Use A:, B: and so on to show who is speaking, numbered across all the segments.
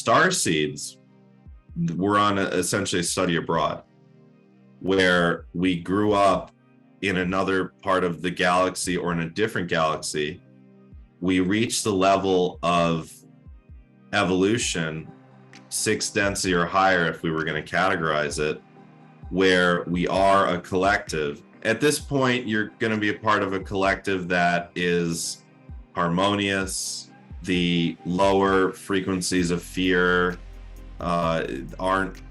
A: Starseeds, we're on essentially a study abroad where we grew up in another part of the galaxy or in a different galaxy. We reached the level of evolution, 6th density or higher if we were going to categorize it, where we are a collective. At this point, you're going to be a part of a collective that is harmonious. The lower frequencies of fear aren't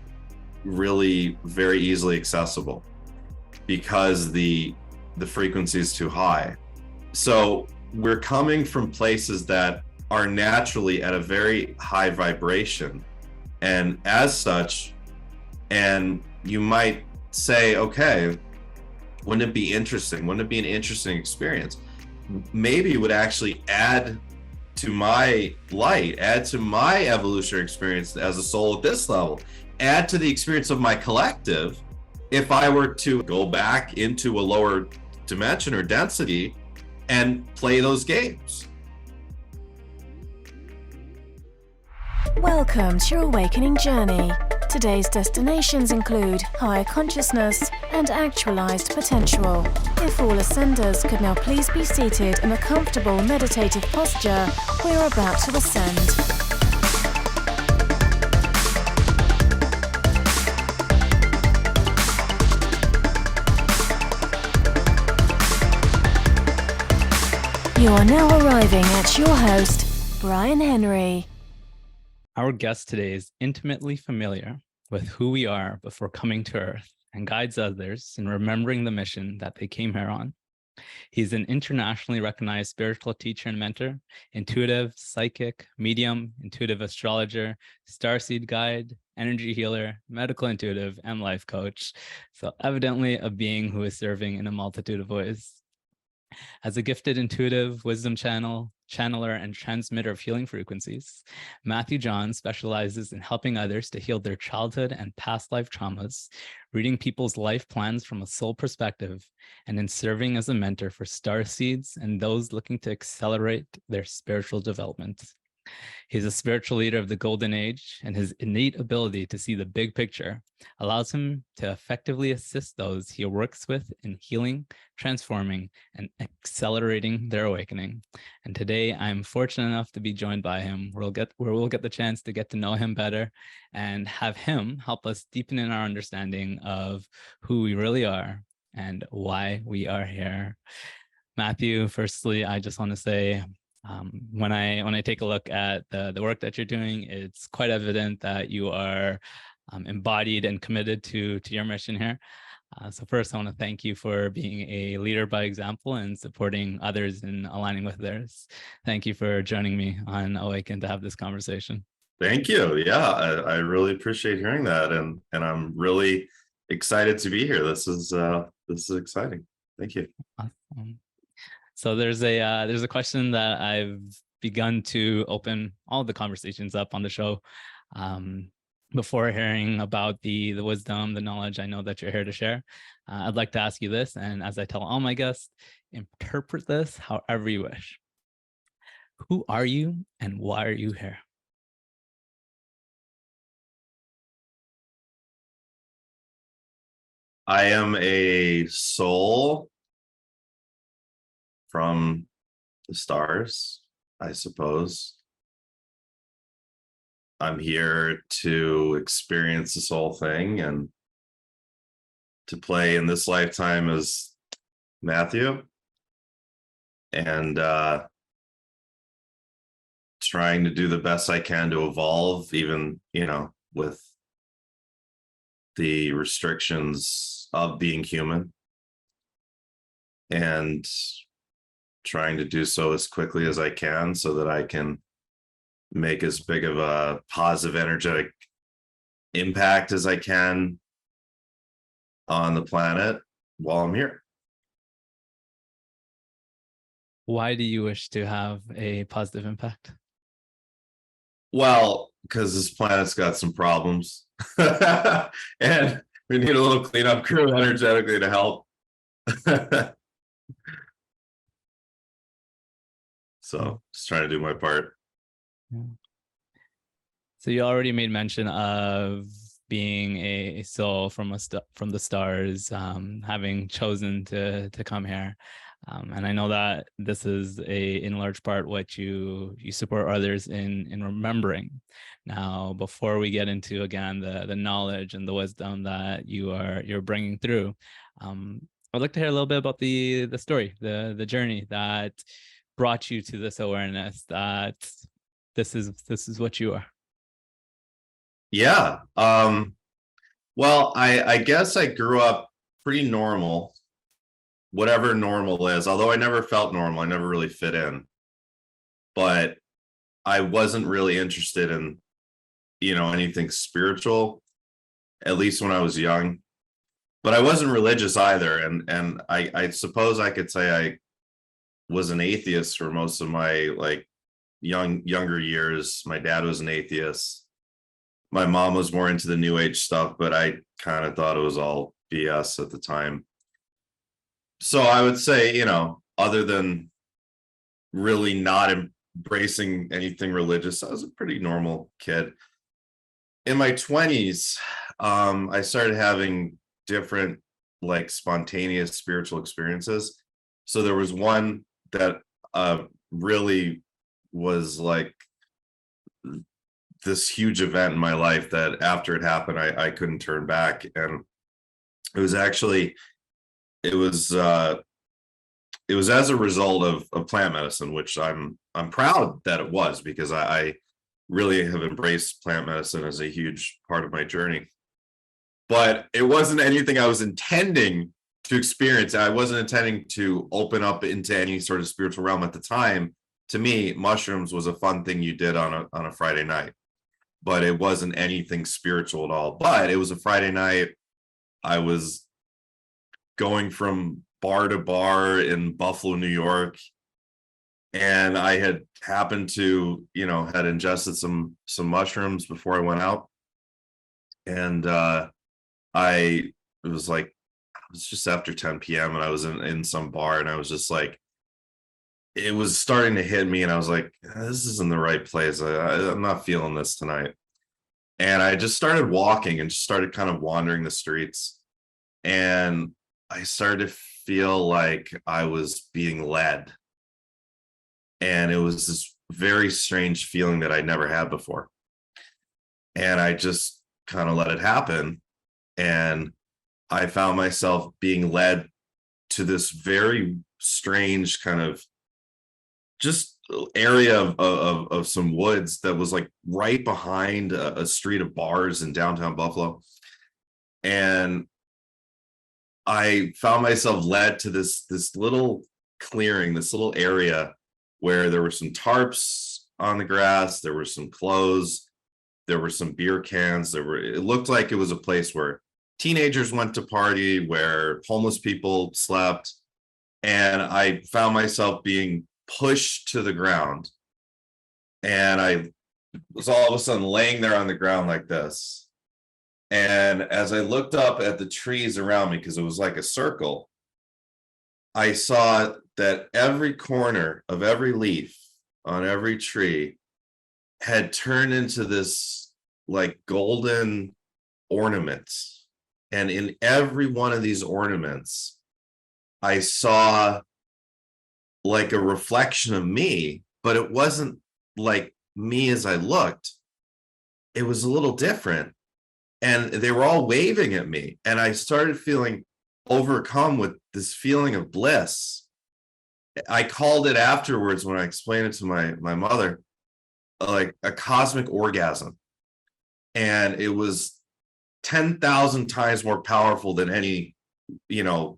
A: really very easily accessible because the frequency is too high. So we're coming from places that are naturally at a very high vibration, and as such, and you might say, okay, wouldn't it be interesting? Wouldn't it be an interesting experience? Maybe it would actually add to my light, add to my evolutionary experience as a soul at this level, add to the experience of my collective if I were to go back into a lower dimension or density and play those games.
B: Welcome to your awakening journey. Today's destinations include higher consciousness and actualized potential. If all ascenders could now please be seated in a comfortable meditative posture, we're about to ascend. You are now arriving at your host, Brian Henry.
C: Our guest today is intimately familiar with who we are before coming to Earth and guides others in remembering the mission that they came here on. He's an internationally recognized spiritual teacher and mentor, intuitive, psychic, medium, intuitive astrologer, starseed guide, energy healer, medical intuitive, and life coach. So evidently a being who is serving in a multitude of ways. As a gifted intuitive wisdom channeler, and transmitter of healing frequencies, Matthew John specializes in helping others to heal their childhood and past life traumas, reading people's life plans from a soul perspective, and in serving as a mentor for starseeds and those looking to accelerate their spiritual development. He's a spiritual leader of the golden age, and his innate ability to see the big picture allows him to effectively assist those he works with in healing, transforming, and accelerating their awakening. And today I'm fortunate enough to be joined by him, where we'll get the chance to get to know him better and have him help us deepen in our understanding of who we really are and why we are here. Matthew, firstly, I just want to say, when I take a look at the work that you're doing, it's quite evident that you are embodied and committed to your mission here. So first, I want to thank you for being a leader by example and supporting others in aligning with theirs. Thank you for joining me on Awaken to have this conversation.
A: Thank you. Yeah, I really appreciate hearing that, and I'm really excited to be here. This is exciting. Thank you.
C: Awesome. So there's a question that I've begun to open all the conversations up on the show. Before hearing about the wisdom, the knowledge I know that you're here to share, I'd like to ask you this, and as I tell all my guests, interpret this however you wish. Who are you and why are you here?
A: I am a soul from the stars, I suppose. I'm here to experience this whole thing and to play in this lifetime as Matthew, and trying to do the best I can to evolve, even, with the restrictions of being human, and trying to do so as quickly as I can so that I can make as big of a positive energetic impact as I can on the planet while I'm here.
C: Why do you wish to have a positive impact?
A: Well, because this planet's got some problems and we need a little cleanup crew energetically to help. So just trying to do my part.
C: Yeah. So you already made mention of being a soul from from the stars, having chosen to come here, and I know that this is in large part what you support others in remembering. Now, before we get into again the knowledge and the wisdom that you're bringing through, I'd like to hear a little bit about the story, the journey that brought you to this awareness that this is what you are.
A: Yeah. Well, I guess I grew up pretty normal, whatever normal is, although I never felt normal. I never really fit in. But I wasn't really interested in, anything spiritual, at least when I was young. But I wasn't religious either. And I suppose I could say I was an atheist for most of my like younger years. My dad was an atheist. My mom was more into the new age stuff, but I kind of thought it was all BS at the time. So I would say, other than really not embracing anything religious, I was a pretty normal kid. In my 20s, I started having different, like, spontaneous spiritual experiences. So there was one that really was like this huge event in my life that after it happened, I couldn't turn back. And it was actually, it was as a result of plant medicine, which I'm proud that it was, because I really have embraced plant medicine as a huge part of my journey. But it wasn't anything I was intending to experience. I wasn't intending to open up into any sort of spiritual realm at the time. To me, mushrooms was a fun thing you did on a Friday night, but it wasn't anything spiritual at all. But it was a Friday night. I was going from bar to bar in Buffalo, New York, and I had happened to, had ingested some mushrooms before I went out. And it was like, it was just after 10 p.m. and I was in some bar, and I was just like, it was starting to hit me, and I was like, this isn't the right place. I'm not feeling this tonight. And I just started walking and just started kind of wandering the streets. And I started to feel like I was being led. And it was this very strange feeling that I'd never had before. And I just kind of let it happen. And I found myself being led to this very strange kind of just area of some woods that was like right behind a street of bars in downtown Buffalo. And I found myself led to this little clearing, this little area where there were some tarps on the grass, there were some clothes, there were some beer cans, it looked like it was a place where teenagers went to party, where homeless people slept. And I found myself being pushed to the ground. And I was all of a sudden laying there on the ground like this. And as I looked up at the trees around me, because it was like a circle, I saw that every corner of every leaf on every tree had turned into this like golden ornaments. And in every one of these ornaments, I saw like a reflection of me, but it wasn't like me as I looked. It was a little different. And they were all waving at me. And I started feeling overcome with this feeling of bliss. I called it afterwards, when I explained it to my mother, like a cosmic orgasm. And it was 10,000 times more powerful than any,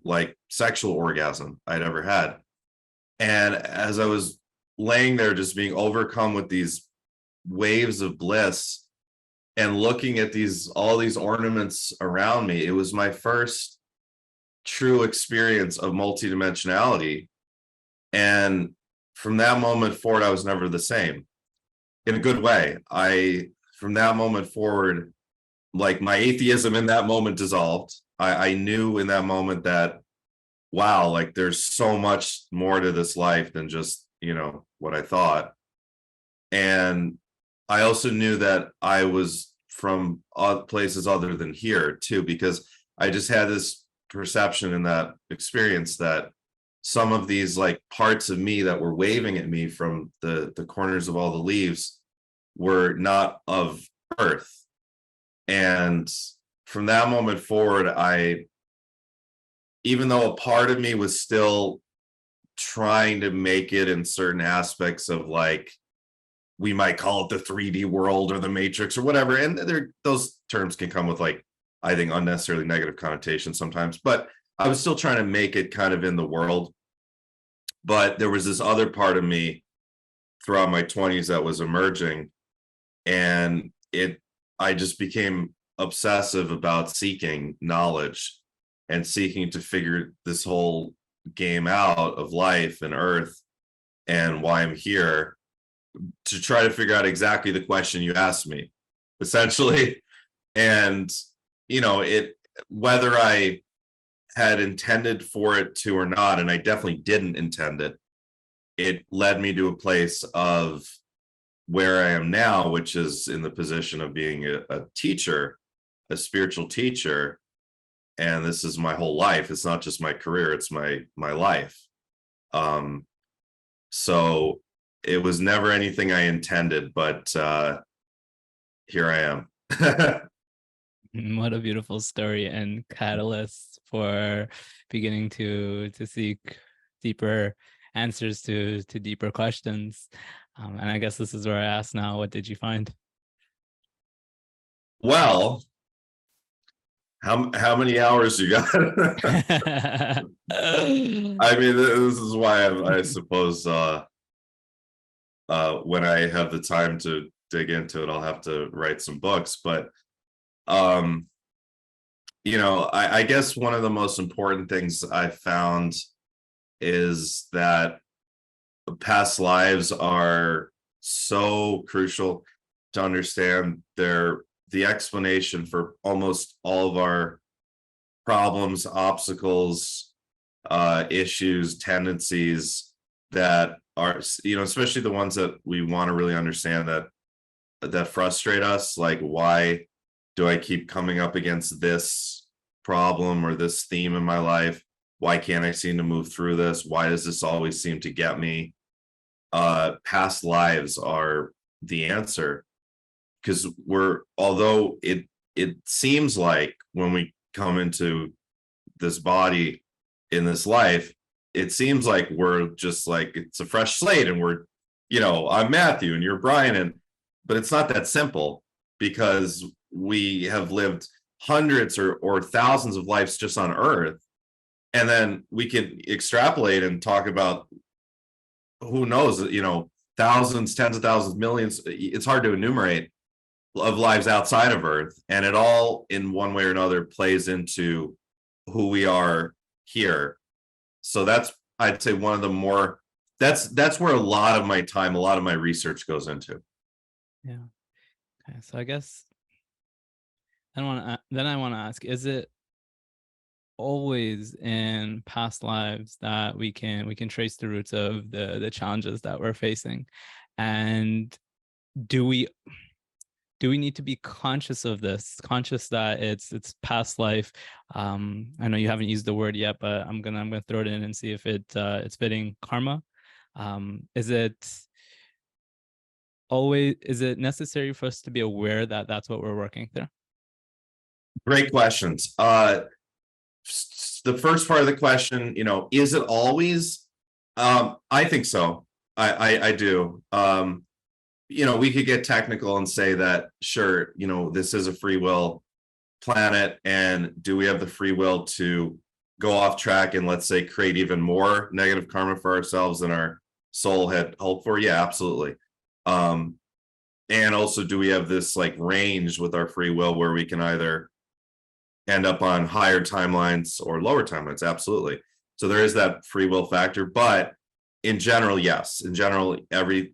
A: like sexual orgasm I'd ever had. And as I was laying there, just being overcome with these waves of bliss and looking at all these ornaments around me, it was my first true experience of multidimensionality. And from that moment forward, I was never the same, in a good way. From that moment forward, like, my atheism in that moment dissolved. I knew in that moment that, wow, like, there's so much more to this life than just, what I thought. And I also knew that I was from places other than here too, because I just had this perception in that experience that some of these like parts of me that were waving at me from the corners of all the leaves were not of Earth. And from that moment forward, even though a part of me was still trying to make it in certain aspects of, like, we might call it the 3D world or the Matrix or whatever, and those terms can come with, like, I think unnecessarily negative connotations sometimes, but I was still trying to make it kind of in the world. But there was this other part of me throughout my 20s that was emerging, and I just became obsessive about seeking knowledge and seeking to figure this whole game out of life and Earth and why I'm here, to try to figure out exactly the question you asked me, essentially. And whether I had intended for it to or not, and I definitely didn't intend it, it led me to a place of where I am now, which is in the position of being a teacher, a spiritual teacher. And this is my whole life. It's not just my career, it's my life. So it was never anything I intended, but here I am.
C: What a beautiful story and catalyst for beginning to seek deeper answers to deeper questions. And I guess this is where I ask now, what did you find?
A: Well, how many hours you got? I mean, this is why I suppose when I have the time to dig into it, I'll have to write some books. But I guess one of the most important things I found is that past lives are so crucial to understand. They're the explanation for almost all of our problems, obstacles, issues, tendencies that are, especially the ones that we want to really understand, that frustrate us. Like, why do I keep coming up against this problem or this theme in my life? Why can't I seem to move through this? Why does this always seem to get me? Past lives are the answer, because although it seems like when we come into this body in this life, it seems like we're just like, it's a fresh slate and we're, I'm Matthew and you're Brian, but it's not that simple, because we have lived hundreds or thousands of lives just on Earth. And then we can extrapolate and talk about, who knows, thousands, tens of thousands, millions, it's hard to enumerate, of lives outside of Earth. And it all, in one way or another, plays into who we are here. So that's, I'd say, one of the more, that's where a lot of my time, a lot of my research goes into.
C: Yeah. Okay. So I guess I want to ask, is it always in past lives that we can trace the roots of the challenges that we're facing? And do we need to be conscious of this, conscious that it's past life? I know you haven't used the word yet, but I'm gonna throw it in and see if it's fitting. Karma. Is it necessary for us to be aware that that's what we're working through?
A: Great questions. The first part of the question, is it always? I think so. I do. We could get technical and say that, sure, this is a free will planet, and do we have the free will to go off track and, let's say, create even more negative karma for ourselves than our soul had hoped for? Yeah, absolutely. And also, do we have this like range with our free will where we can either end up on higher timelines or lower timelines? Absolutely. So there is that free will factor, but in general, yes. In general,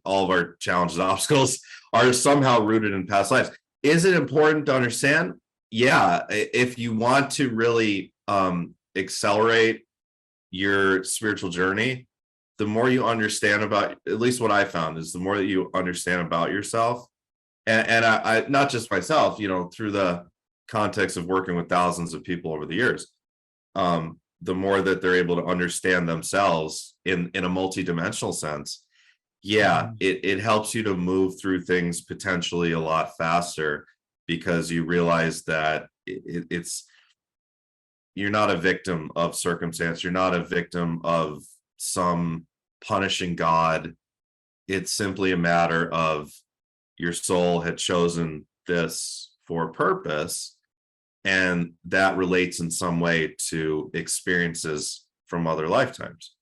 A: all of our challenges, obstacles are somehow rooted in past lives. Is it important to understand? Yeah. If you want to really accelerate your spiritual journey, the more you understand about, at least what I found is, the more that you understand about yourself, And I not just myself, through the context of working with thousands of people over the years, the more that they're able to understand themselves in a multidimensional sense, yeah, it helps you to move through things potentially a lot faster, because you realize that it's you're not a victim of circumstance, you're not a victim of some punishing God. It's simply a matter of your soul had chosen this for a purpose, and that relates in some way to experiences from other lifetimes.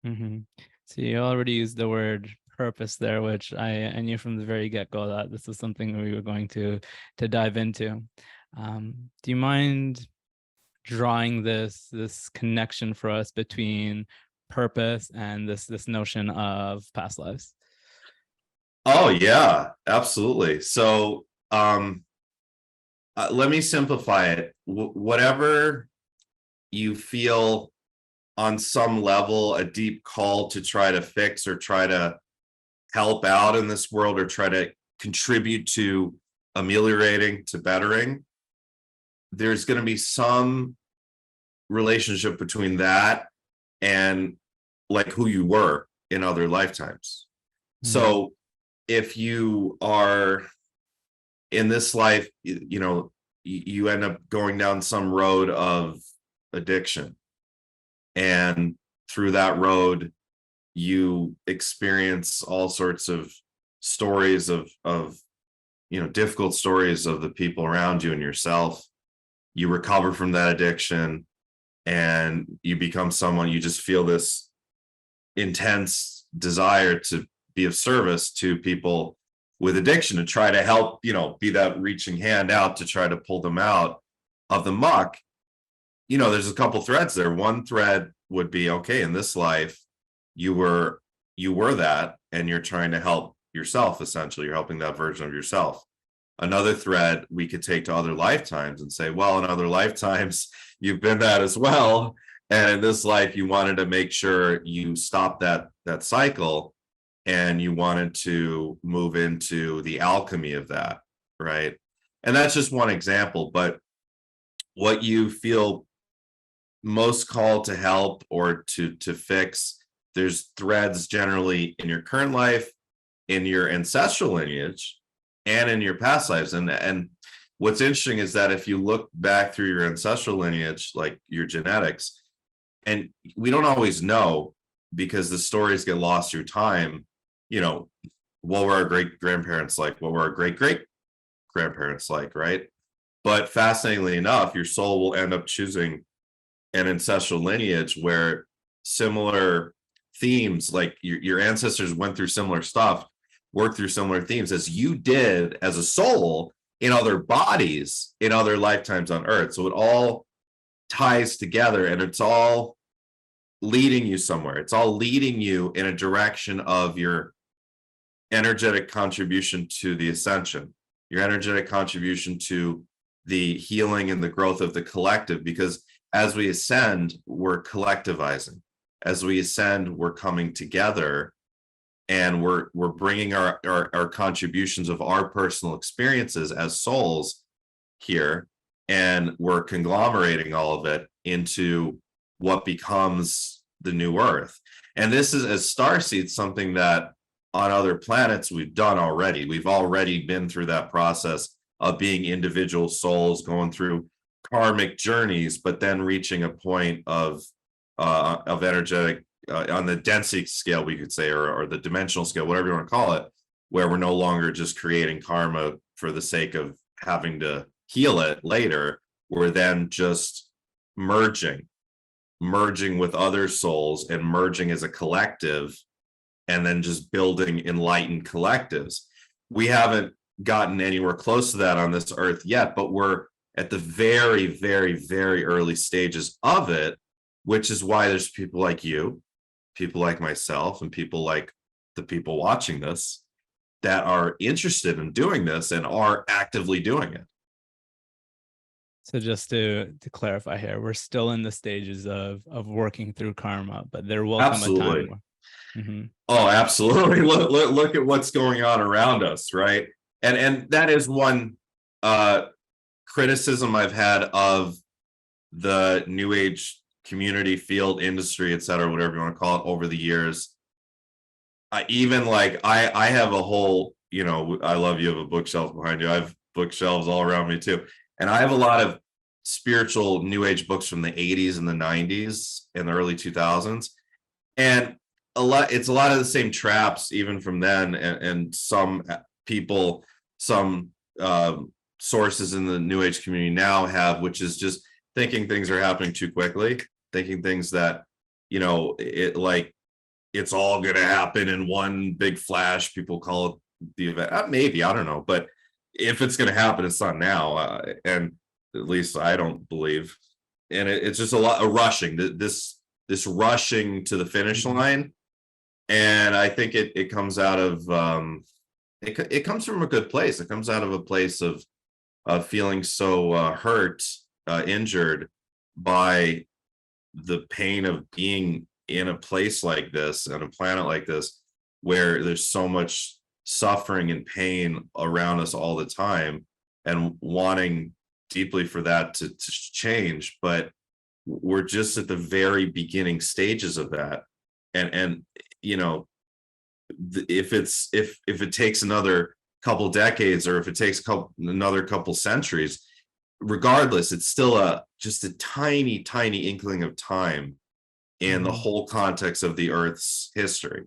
C: Mm-hmm. So you already used the word purpose there, which I knew from the very get-go that this is something we were going to dive into. Do you mind drawing this connection for us between purpose and this notion of past lives?
A: Oh yeah, absolutely. So let me simplify it. Whatever you feel on some level a deep call to try to fix or try to help out in this world, or try to contribute to ameliorating, to bettering, there's going to be some relationship between that and like who you were in other lifetimes. So if you are in this life, you end up going down some road of addiction, and through that road you experience all sorts of stories of difficult stories of the people around you and yourself. You recover from that addiction, and you become someone, you just feel this intense desire to be of service to people with addiction, to try to help, be that reaching hand out to try to pull them out of the muck. There's a couple threads there. One thread would be, okay, in this life you were that, and you're trying to help yourself. Essentially, you're helping that version of yourself. Another thread we could take to other lifetimes and say, well, in other lifetimes you've been that as well, and in this life you wanted to make sure you stop that cycle, and you wanted to move into the alchemy of that, right? And that's just one example. But what you feel most called to help or to fix, there's threads generally in your current life, in your ancestral lineage, and in your past lives. And what's interesting is that if you look back through your ancestral lineage, like your genetics, and we don't always know because the stories get lost through time, what were our great grandparents like? What were our great great grandparents like, right? But fascinatingly enough, your soul will end up choosing an ancestral lineage where similar themes, like your ancestors went through similar stuff, worked through similar themes as you did as a soul in other bodies, in other lifetimes on Earth. So it all ties together, and it's all leading you somewhere. It's all leading you in a direction of your energetic contribution to the ascension, your energetic contribution to the healing and the growth of the collective. Because as we ascend, we're collectivizing. As we ascend, we're coming together, and we're bringing our contributions of our personal experiences as souls here, and we're conglomerating all of it into what becomes the new Earth. And this is, as Starseeds, something that on other planets we've done already. We've already been through that process of being individual souls, going through karmic journeys, but then reaching a point of energetic, on the density scale, we could say, or the dimensional scale, whatever you want to call it, where we're no longer just creating karma for the sake of having to heal it later. We're then just merging with other souls, and merging as a collective, and then just building enlightened collectives. We haven't gotten anywhere close to that on this Earth yet, but we're at the very, very, very early stages of it, which is why there's people like you, people like myself, and people like the people watching this that are interested in doing this and are actively doing it.
C: So just to clarify here, we're still in the stages of working through karma, but there will come a time Mhm.
A: Oh, absolutely. Look at what's going on around us, right? And that is one criticism I've had of the new age community, field, industry, et cetera, whatever you want to call it, over the years. I have a whole, I love you have a bookshelf behind you. I have bookshelves all around me too. And I have a lot of spiritual new age books from the 80s and the 90s and the early 2000s. And it's a lot of the same traps even from then, and some people, some sources in the new age community now have, which is just thinking things are happening too quickly, thinking things that, it's all going to happen in one big flash. People call it the event. Maybe, I don't know, but if it's going to happen, it's not now, and at least I don't believe. And it's just a lot of rushing. This rushing to the finish line, and I think it comes out of it comes from a good place. It comes out of a place of feeling so hurt, injured by the pain of being in a place like this, on a planet like this, where there's so much suffering and pain around us all the time, and wanting deeply for that to change. But we're just at the very beginning stages of that. And if it takes another couple decades, or if it takes another couple centuries, regardless, it's still just a tiny inkling of time in the whole context of the Earth's history.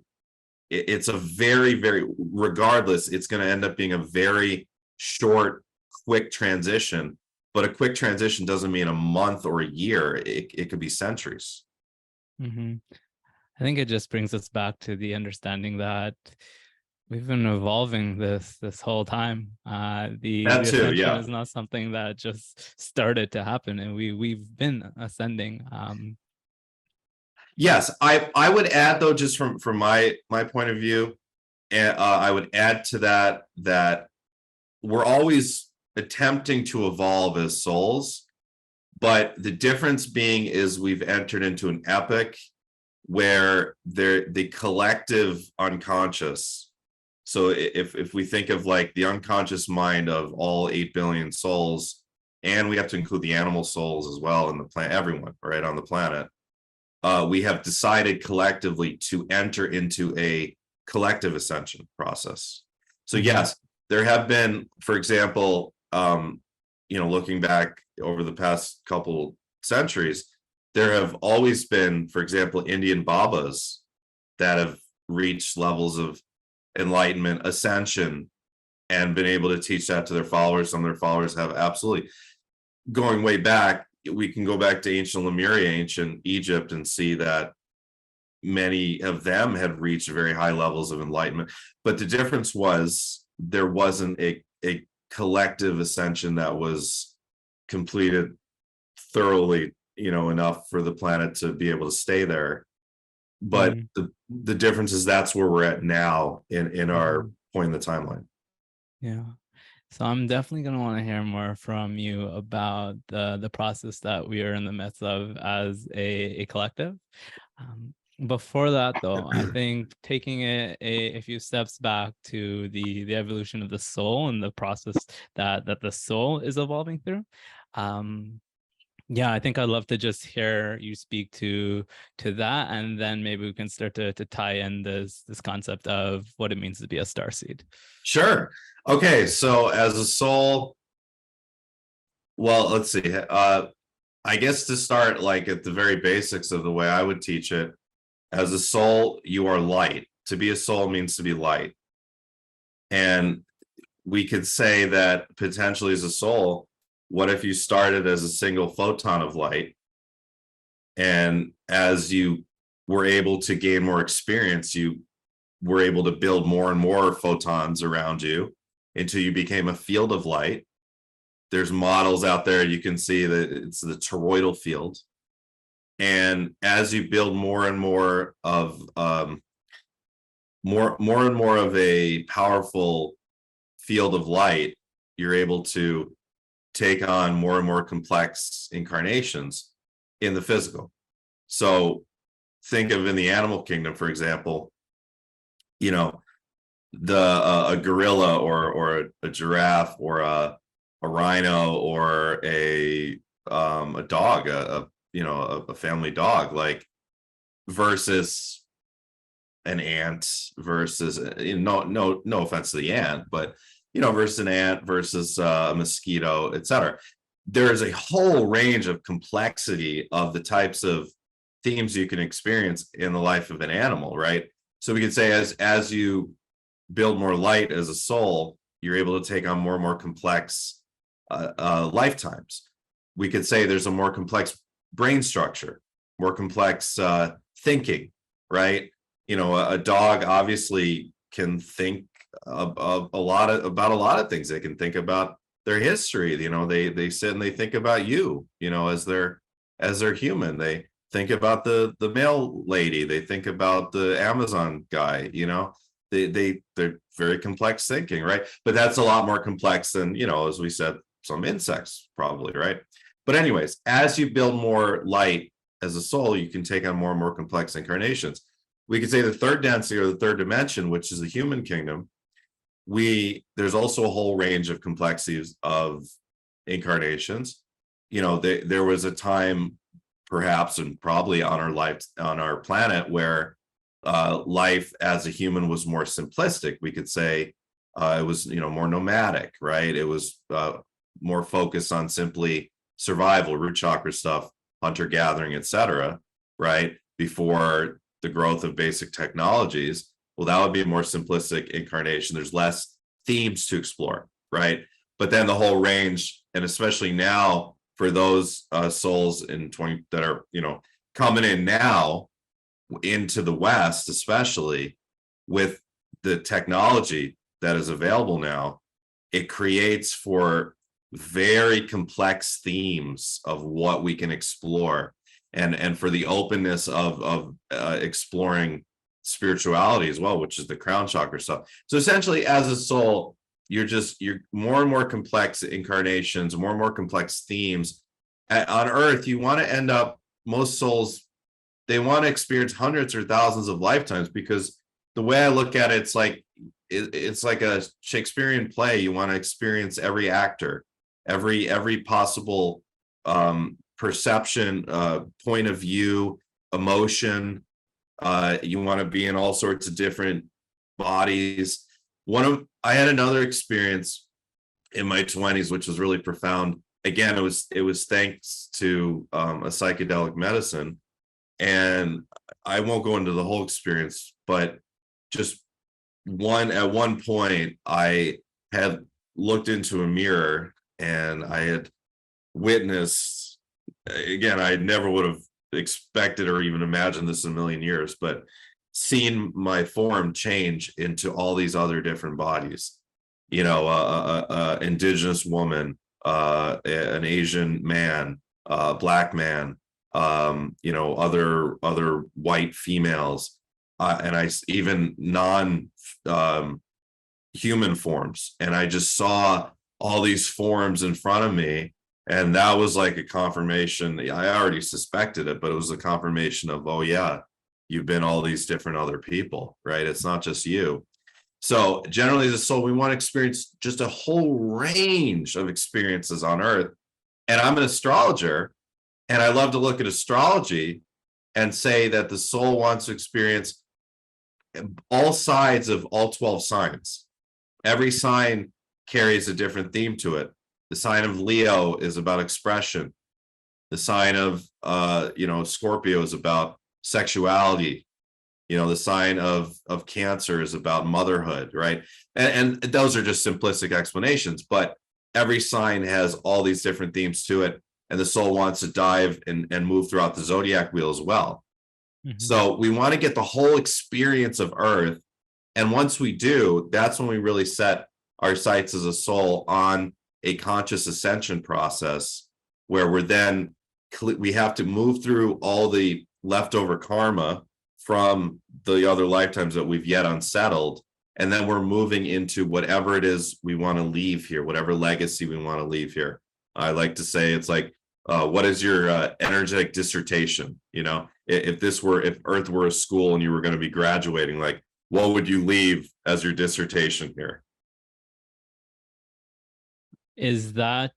A: It's a very, regardless, it's going to end up being a very short, quick transition. But a quick transition doesn't mean a month or a year. It could be centuries.
C: I think it just brings us back to the understanding that we've been evolving this whole time. The ascension is not something that just started to happen, and we've been ascending.
A: Yes, I would add, though, just from my point of view, and I would add to that we're always attempting to evolve as souls, but the difference being is we've entered into an epoch where the collective unconscious. So if we think of like the unconscious mind of all 8 billion souls, and we have to include the animal souls as well in the planet, everyone right on the planet, we have decided collectively to enter into a collective ascension process. So yes, there have been, for example, looking back over the past couple centuries, there have always been, for example, Indian Babas that have reached levels of enlightenment, ascension, and been able to teach that to their followers. Some of their followers have, absolutely. Going way back, we can go back to ancient Lemuria, ancient Egypt, and see that many of them had reached very high levels of enlightenment. But the difference was there wasn't a collective ascension that was completed thoroughly, enough for the planet to be able to stay there. But the difference is that's where we're at now in our point in the timeline.
C: Yeah. So I'm definitely going to want to hear more from you about the process that we are in the midst of as a collective. Before that, though, I think taking a few steps back to the evolution of the soul and the process that the soul is evolving through. Yeah, I think I'd love to just hear you speak to that, and then maybe we can start to tie in this concept of what it means to be a starseed.
A: Sure. Okay, so as a soul, well, let's see. I guess to start like at the very basics of the way I would teach it, as a soul, you are light. To be a soul means to be light. And we could say that potentially as a soul, what if you started as a single photon of light, and as you were able to gain more experience, you were able to build more and more photons around you until you became a field of light. There's models out there, you can see that it's the toroidal field. And as you build more and more of more and more of a powerful field of light, you're able to take on more and more complex incarnations in the physical. So think of in the animal kingdom, for example, you know, a gorilla or a giraffe or a rhino or a dog, a family dog, like, versus an ant versus, no offense to the ant, but versus an ant versus a mosquito, etc. There is a whole range of complexity of the types of themes you can experience in the life of an animal, right? So we could say as you build more light as a soul, you're able to take on more and more complex lifetimes. We could say there's a more complex brain structure, more complex thinking, right? A dog obviously can think about a lot of things. They can think about their history. They sit and they think about you, as they're human. They think about the mail lady. They think about the Amazon guy. They're very complex thinking, right? But that's a lot more complex than, as we said, some insects probably, right? But anyways, as you build more light as a soul, you can take on more and more complex incarnations. We could say the third density or the third dimension, which is the human kingdom, there's also a whole range of complexities of incarnations. There was a time, perhaps, and probably on our planet, where life as a human was more simplistic. We could say it was more nomadic, right? It was more focused on simply survival, root chakra stuff, hunter gathering, etc., right? Before the growth of basic technologies. Well, that would be a more simplistic incarnation. There's less themes to explore, right? But then the whole range, and especially now for those souls that are coming in now into the West, especially with the technology that is available now, it creates for very complex themes of what we can explore, and for the openness of exploring spirituality as well, which is the crown chakra stuff. So essentially, as a soul, you're more and more complex incarnations, more and more complex themes. On Earth, you want to end up, most souls, they want to experience hundreds or thousands of lifetimes, because the way I look at it, it's like a Shakespearean play. You want to experience every actor, every possible perception, point of view, emotion. You want to be in all sorts of different bodies. I had another experience in my 20s, which was really profound. Again, it was thanks to a psychedelic medicine, and I won't go into the whole experience, but just at one point, I had looked into a mirror and I had witnessed, again, I never would have expected or even imagined this in a million years, but seen my form change into all these other different bodies. Indigenous woman, an Asian man, black man, other white females, and I even human forms, and I just saw all these forms in front of me, and that was like a confirmation. I already suspected it, but it was a confirmation of, oh yeah, you've been all these different other people, right? It's not just you. So generally, as a soul, we want to experience just a whole range of experiences on Earth. And I'm an astrologer, and I love to look at astrology and say that the soul wants to experience all sides of all 12 signs. Every sign carries a different theme to it. The sign of Leo is about expression. The sign of Scorpio is about sexuality. The sign of Cancer is about motherhood, right? And those are just simplistic explanations, but every sign has all these different themes to it, and the soul wants to dive and move throughout the zodiac wheel as well. Mm-hmm. So we want to get the whole experience of Earth, and once we do, that's when we really set our sights as a soul on a conscious ascension process, where we have to move through all the leftover karma from the other lifetimes that we've yet unsettled, and then we're moving into whatever it is we want to leave here, whatever legacy we want to leave here. I like to say it's like, what is your energetic dissertation? if Earth were a school and you were going to be graduating, like, what would you leave as your dissertation here?
C: Is that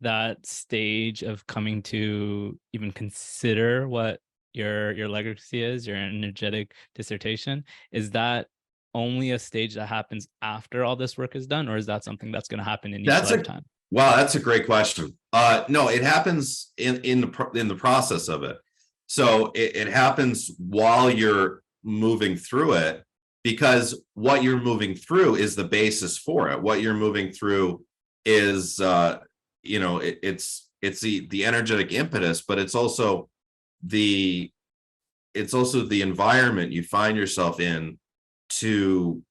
C: that stage of coming to even consider what your legacy is, your energetic dissertation, is that only a stage that happens after all this work is done, or is that something that's going to happen in each lifetime?
A: Wow, that's a great question. No, it happens in the process of it. So it happens while you're moving through it, because what you're moving through is the basis for it. What you're moving through is it's the energetic impetus, but it's also the environment you find yourself in to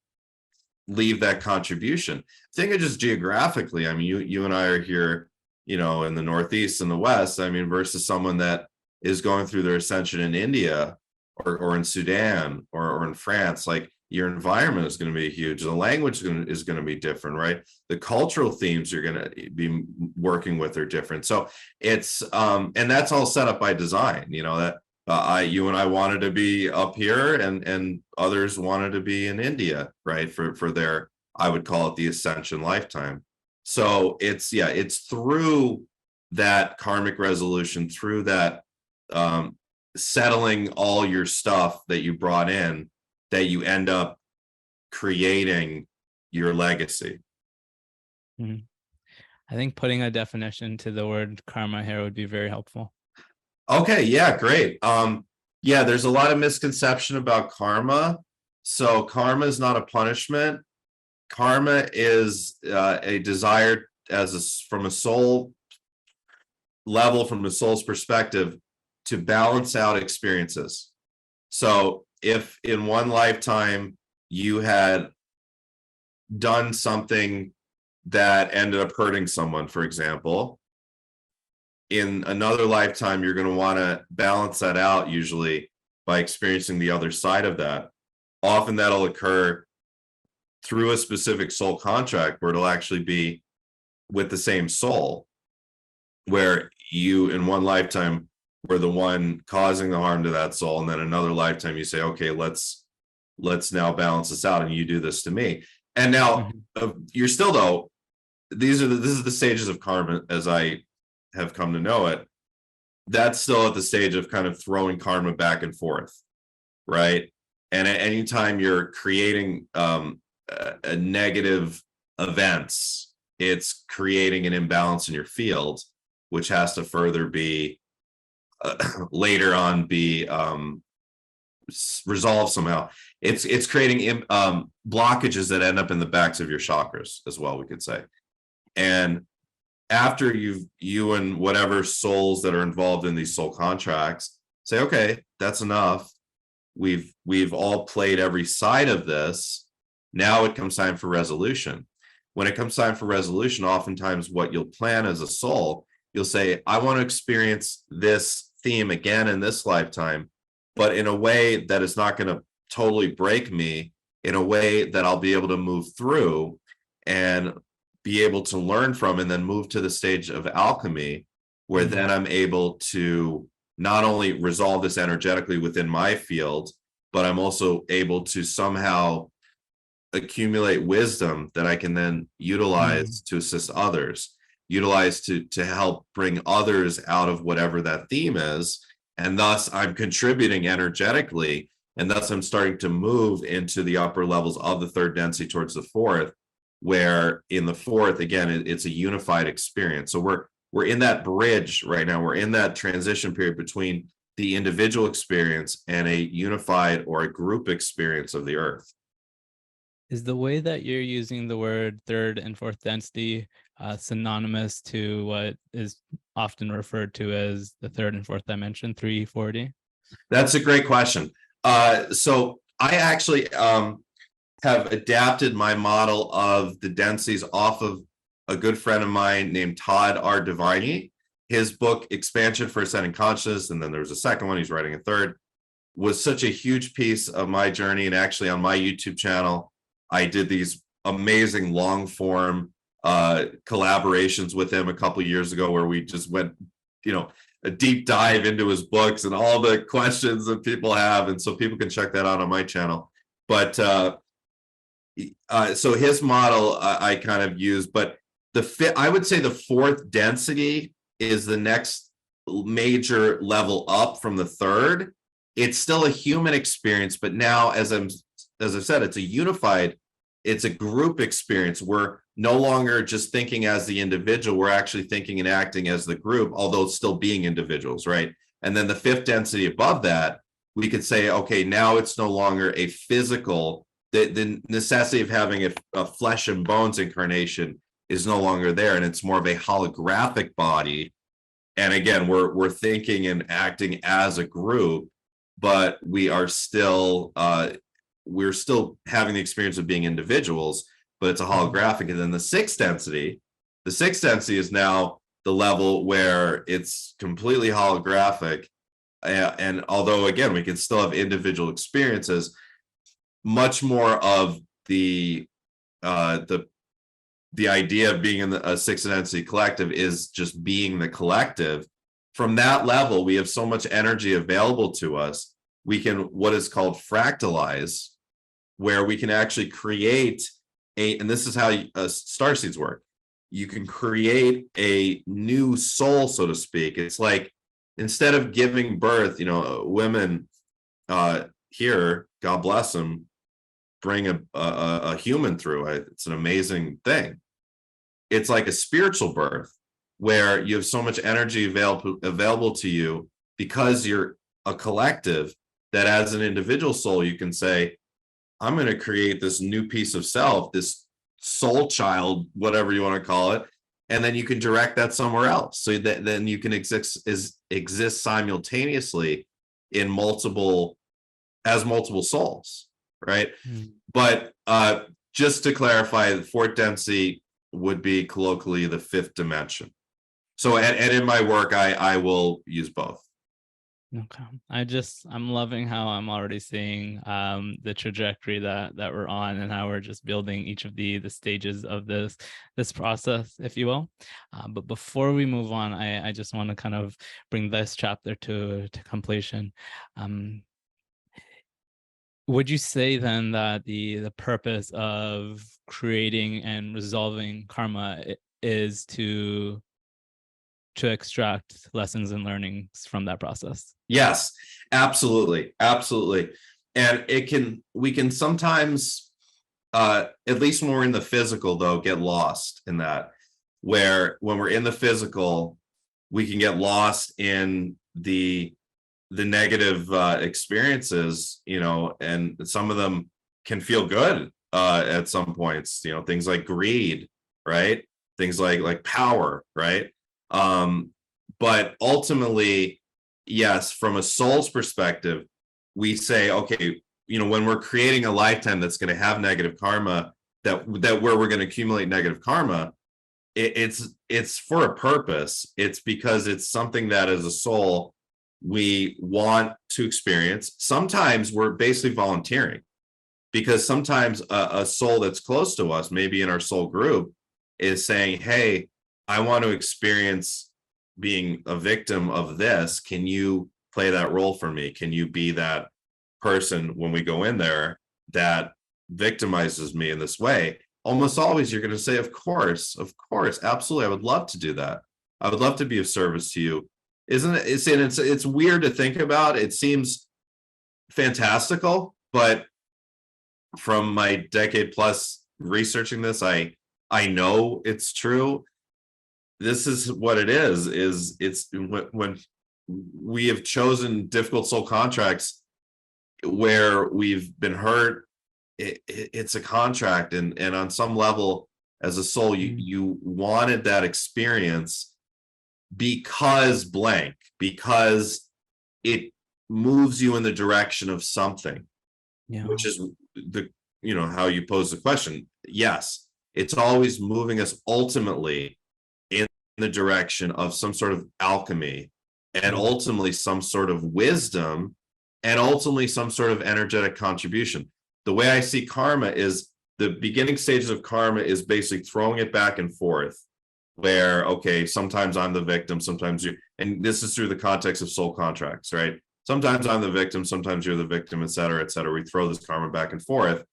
A: leave that contribution. Think of just geographically. I mean, you and I are here, in the Northeast and the West. I mean, versus someone that is going through their ascension in India or in Sudan or in France. Like, your environment is going to be huge. The language is going to be different, right? The cultural themes you're going to be working with are different. So it's and that's all set up by design. That you and I wanted to be up here, and others wanted to be in India, right? For their, I would call it the ascension lifetime. So it's through that karmic resolution, through that settling all your stuff that you brought in, that you end up creating your legacy.
C: Mm-hmm. I think putting a definition to the word karma here would be very helpful.
A: Okay, yeah, great. There's a lot of misconception about karma. So karma is not a punishment. Karma is a desire from a soul level, from the soul's perspective, to balance out experiences. So if in one lifetime you had done something that ended up hurting someone, for example, in another lifetime, you're going to want to balance that out, usually by experiencing the other side of that. Often that'll occur through a specific soul contract, where it'll actually be with the same soul, where you in one lifetime were the one causing the harm to that soul, and then another lifetime you say, okay, let's now balance this out, and you do this to me. And now you're still, though, this is the stages of karma as I have come to know it. That's still at the stage of kind of throwing karma back and forth, right? And at any time you're creating a negative events, it's creating an imbalance in your field, which has to further be later on be resolved somehow. It's creating blockages that end up in the backs of your chakras as well, we could say. And after you and whatever souls that are involved in these soul contracts say, okay, that's enough. We've all played every side of this. Now it comes time for resolution. When it comes time for resolution, oftentimes what you'll plan as a soul, you'll say, I want to experience this theme again in this lifetime, but in a way that is not going to totally break me, in a way that I'll be able to move through and be able to learn from, and then move to the stage of alchemy, where then I'm able to not only resolve this energetically within my field, but I'm also able to somehow accumulate wisdom that I can then utilize to assist others, utilize to help bring others out of whatever that theme is. And thus I'm contributing energetically, and thus I'm starting to move into the upper levels of the third density towards the fourth, where in the fourth, again, it's a unified experience. So we're in that bridge right now. We're in that transition period between the individual experience and a unified or a group experience of the earth.
C: Is the way that you're using the word third and fourth density synonymous to what is often referred to as the third and fourth dimension, 3D?
A: That's a great question. So I actually have adapted my model of the densities off of a good friend of mine named Todd R. Deviney. His book, Expansion for Ascending Consciousness, and then there's a second one, he's writing a third, was such a huge piece of my journey. And actually on my YouTube channel, I did these amazing long form collaborations with him a couple of years ago, where we just went, a deep dive into his books and all the questions that people have, and so people can check that out on my channel. But so his model I kind of use, but I would say the fourth density is the next major level up from the third. It's still a human experience, but now, as I said, it's a unified, it's a group experience. We're no longer just thinking as the individual, we're actually thinking and acting as the group, although still being individuals, right? And then the fifth density above that, we could say, okay, now it's no longer a physical, the necessity of having a flesh and bones incarnation is no longer there, and it's more of a holographic body. And again, we're thinking and acting as a group, but we're still having the experience of being individuals, but it's a holographic. And then the sixth density is now the level where it's completely holographic. And although, again, we can still have individual experiences, much more of the idea of being in a sixth density collective is just being the collective. From that level, we have so much energy available to us. We can, what is called fractalize, where we can actually create and this is how starseeds work. You can create a new soul, so to speak. It's like, instead of giving birth, women here, God bless them, bring a human through. It's an amazing thing. It's like a spiritual birth where you have so much energy available to you because you're a collective, that as an individual soul, you can say, I'm going to create this new piece of self, this soul child, whatever you want to call it. And then you can direct that somewhere else. So that then you can exist simultaneously in multiple souls, right? But just to clarify, the fourth density would be colloquially the fifth dimension. So, and in my work, I will use both.
C: Okay. I'm loving how I'm already seeing the trajectory that we're on, and how we're just building each of the stages of this process, if you will. But before we move on, I just want to kind of bring this chapter to completion. Would you say then that the purpose of creating and resolving karma is to extract lessons and learnings from that process?
A: Yes, absolutely. And we can sometimes, at least when we're in the physical though, get lost in that, where when we're in the physical, we can get lost in the negative experiences, and some of them can feel good at some points, things like greed, right? Things like power, right? But ultimately, yes, from a soul's perspective, we say, okay, when we're creating a lifetime that's going to have negative karma, that where we're going to accumulate negative karma, it's for a purpose. It's because it's something that as a soul we want to experience. Sometimes we're basically volunteering, because sometimes a soul that's close to us, maybe in our soul group, is saying, hey, I want to experience being a victim of this. Can you play that role for me? Can you be that person when we go in there that victimizes me in this way? Almost always you're going to say, of course, absolutely, I would love to do that. I would love to be of service to you. Isn't it? It's weird to think about. It seems fantastical, but from my decade plus researching this, I know it's true. This is what it is it's when we have chosen difficult soul contracts where we've been hurt. It's a contract, and on some level, as a soul, you wanted that experience because it moves you in the direction of something. Yeah. Which is how you pose the question. Yes, it's always moving us ultimately in the direction of some sort of alchemy, and ultimately some sort of wisdom, and ultimately some sort of energetic contribution. The way I see karma is the beginning stages of karma is basically throwing it back and forth. where, okay, sometimes I'm the victim, sometimes you, and this is through the context of soul contracts, right? Sometimes I'm the victim, sometimes you're the victim, et cetera, et cetera. We throw this karma back and forth.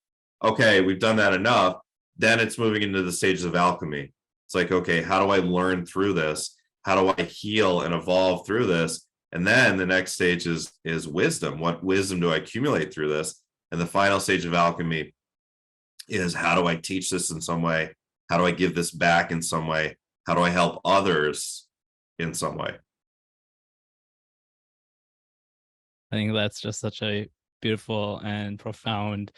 A: Okay, we've done that enough. Then it's moving into the stages of alchemy. It's like, okay, how do I learn through this? How do I heal and evolve through this? And then the next stage is wisdom. What wisdom do I accumulate through this? And the final stage of alchemy is, how do I teach this in some way? How do I give this back in some way? How do I help others in some way?
C: I think that's just such a beautiful and profound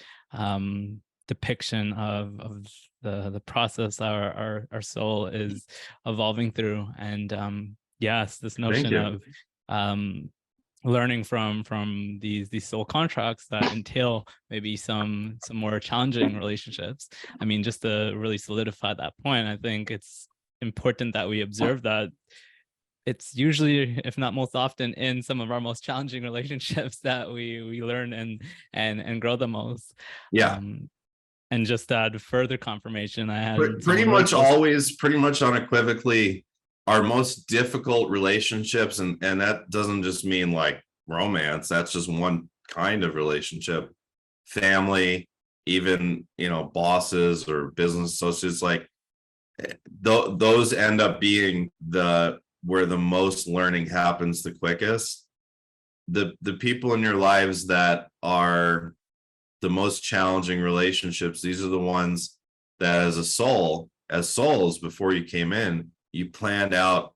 C: depiction of the process our soul is evolving through. And yes, this notion of learning from these soul contracts that entail maybe some more challenging relationships. I mean, just to really solidify that point, I think it's important that we observe that it's usually, if not most often, in some of our most challenging relationships that we learn and grow the most.
A: Yeah.
C: And just to add further confirmation, I had
A: pretty much always, pretty much unequivocally, our most difficult relationships, and that doesn't just mean like romance. That's just one kind of relationship. Family, even, you know, bosses or business associates, like those end up being where the most learning happens the quickest. The people in your lives that are the most challenging relationships, these are the ones that as souls before you came in, you planned out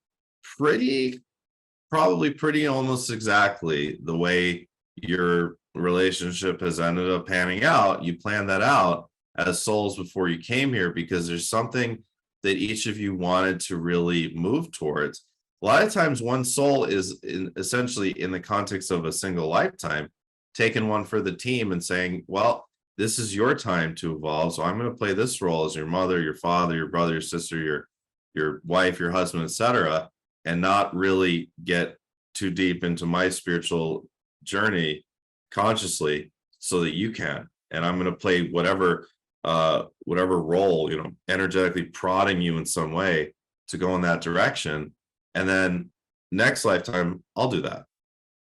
A: probably pretty almost exactly the way your relationship has ended up panning out. You planned that out as souls before you came here, because there's something that each of you wanted to really move towards. A lot of times one soul is essentially in the context of a single lifetime, taking one for the team and saying, well, this is your time to evolve. So I'm going to play this role as your mother, your father, your brother, your sister, your wife, your husband, etc., and not really get too deep into my spiritual journey consciously, so that you can. And I'm going to play whatever role, you know, energetically prodding you in some way to go in that direction. And then next lifetime, I'll do that.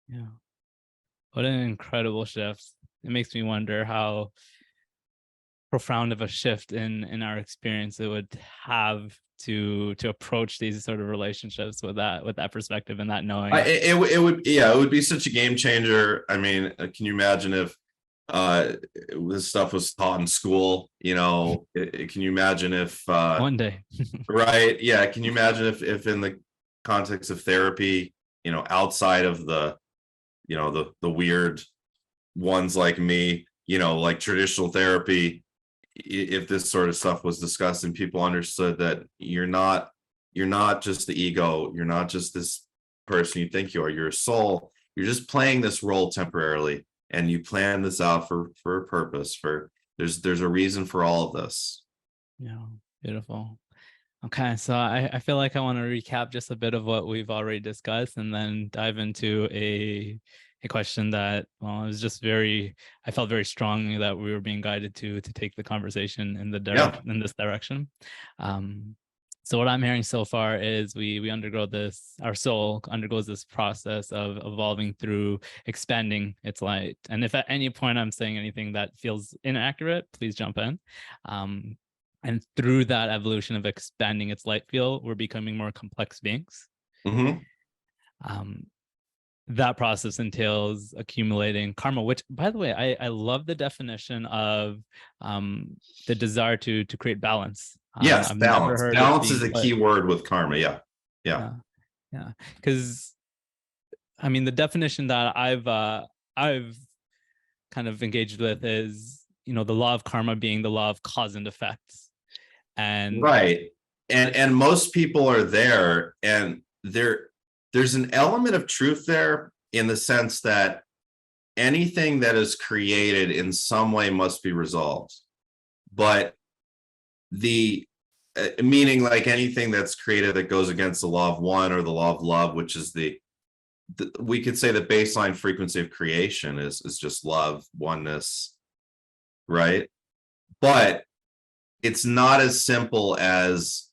C: Yeah. What an incredible shift. It makes me wonder how profound of a shift in our experience it would have to approach these sort of relationships with that perspective and that knowing.
A: It would be such a game changer. I mean, can you imagine if this stuff was taught in school? You know, can you imagine if
C: one day
A: right? Yeah, can you imagine if in the context of therapy, you know, outside of the, you know, the weird ones like me, you know, like traditional therapy, if this sort of stuff was discussed and people understood that you're not just the ego, you're not just this person you think you are, you're a soul, you're just playing this role temporarily, and you plan this out for a purpose, there's a reason for all of this.
C: Yeah, beautiful. Okay, so I feel like I want to recap just a bit of what we've already discussed and then dive into a question that, well, it was just I felt very strongly that we were being guided to take the conversation in in this direction. So what I'm hearing so far is we undergo this, our soul undergoes this process of evolving through expanding its light. And if at any point I'm saying anything that feels inaccurate, please jump in. And through that evolution of expanding its light field, we're becoming more complex beings.
A: Mm-hmm.
C: That process entails accumulating karma, which, by the way, I love the definition of the desire to create balance.
A: Yes, balance. Balance is a key word with karma. Yeah.
C: Because, I mean, the definition that I've kind of engaged with is, you know, the law of karma being the law of cause and effects. And
A: right. And most people are there, and there's an element of truth there, in the sense that anything that is created in some way must be resolved. But meaning, like anything that's created that goes against the law of one or the law of love, which is we could say the baseline frequency of creation is just love, oneness, right? But it's not as simple as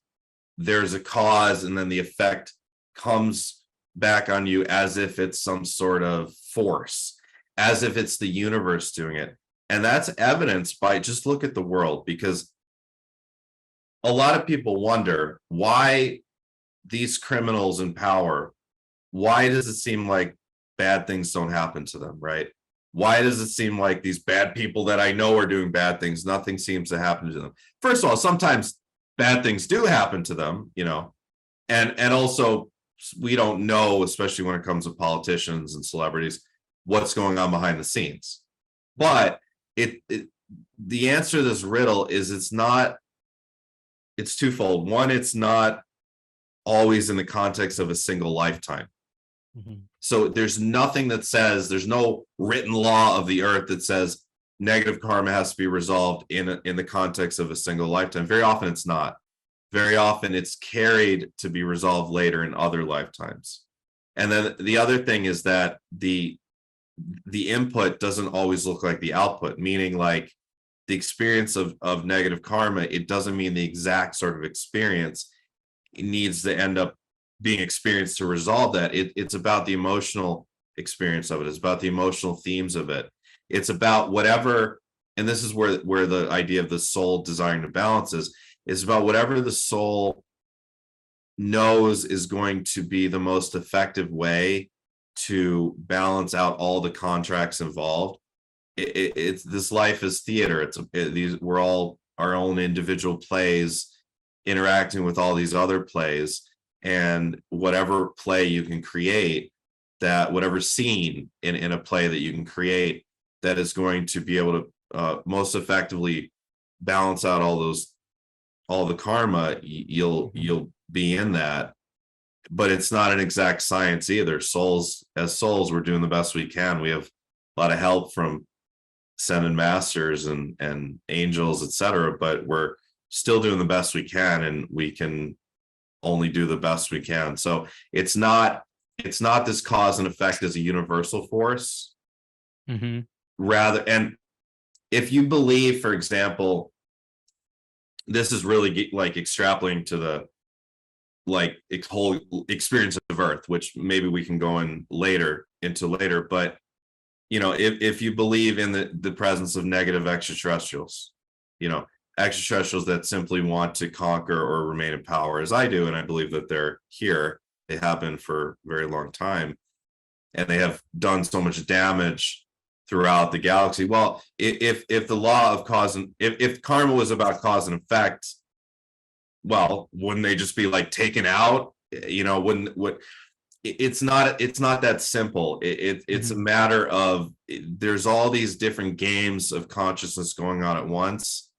A: there's a cause and then the effect comes back on you as if it's some sort of force, as if it's the universe doing it. And that's evidenced by, just look at the world, because a lot of people wonder why these criminals in power, why does it seem like bad things don't happen to them, right? Why does it seem like these bad people that I know are doing bad things, nothing seems to happen to them? First of all, sometimes bad things do happen to them, you know, and also we don't know, especially when it comes to politicians and celebrities, what's going on behind the scenes. But the answer to this riddle is it's twofold. One, it's not always in the context of a single lifetime.
C: Mm-hmm.
A: So there's nothing that says, there's no written law of the earth that says negative karma has to be resolved in the context of a single lifetime. Very often it's not. Very often it's carried to be resolved later in other lifetimes. And then the other thing is that the input doesn't always look like the output, meaning like the experience of negative karma, it doesn't mean the exact sort of experience it needs to end up being experienced to resolve that. It's about the emotional experience of it. It's about the emotional themes of it. It's about whatever, and this is where the idea of the soul desiring to balance is about whatever the soul knows is going to be the most effective way to balance out all the contracts involved. It's this life is theater. We're all our own individual plays interacting with all these other plays, and whatever play you can create, that whatever scene in a play that you can create that is going to be able to most effectively balance out all the karma, you'll be in that. But it's not an exact science either. As souls, we're doing the best we can. We have a lot of help from ascended masters and angels, etc. But we're still doing the best we can, and we can only do the best we can. So it's not this cause and effect as a universal force.
C: Mm-hmm.
A: Rather, and if you believe, for example, this is really like extrapolating to the whole experience of Earth, which maybe we can go into later. But you know, if you believe in the presence of negative extraterrestrials, you know, extraterrestrials that simply want to conquer or remain in power, as I do, and I believe that they're here, they have been for a very long time, and they have done so much damage throughout the galaxy. Well, if the law of cause and if karma was about cause and effect, well, wouldn't they just be like taken out? You know, it's not that simple. It's a matter of there's all these different games of consciousness going on at once,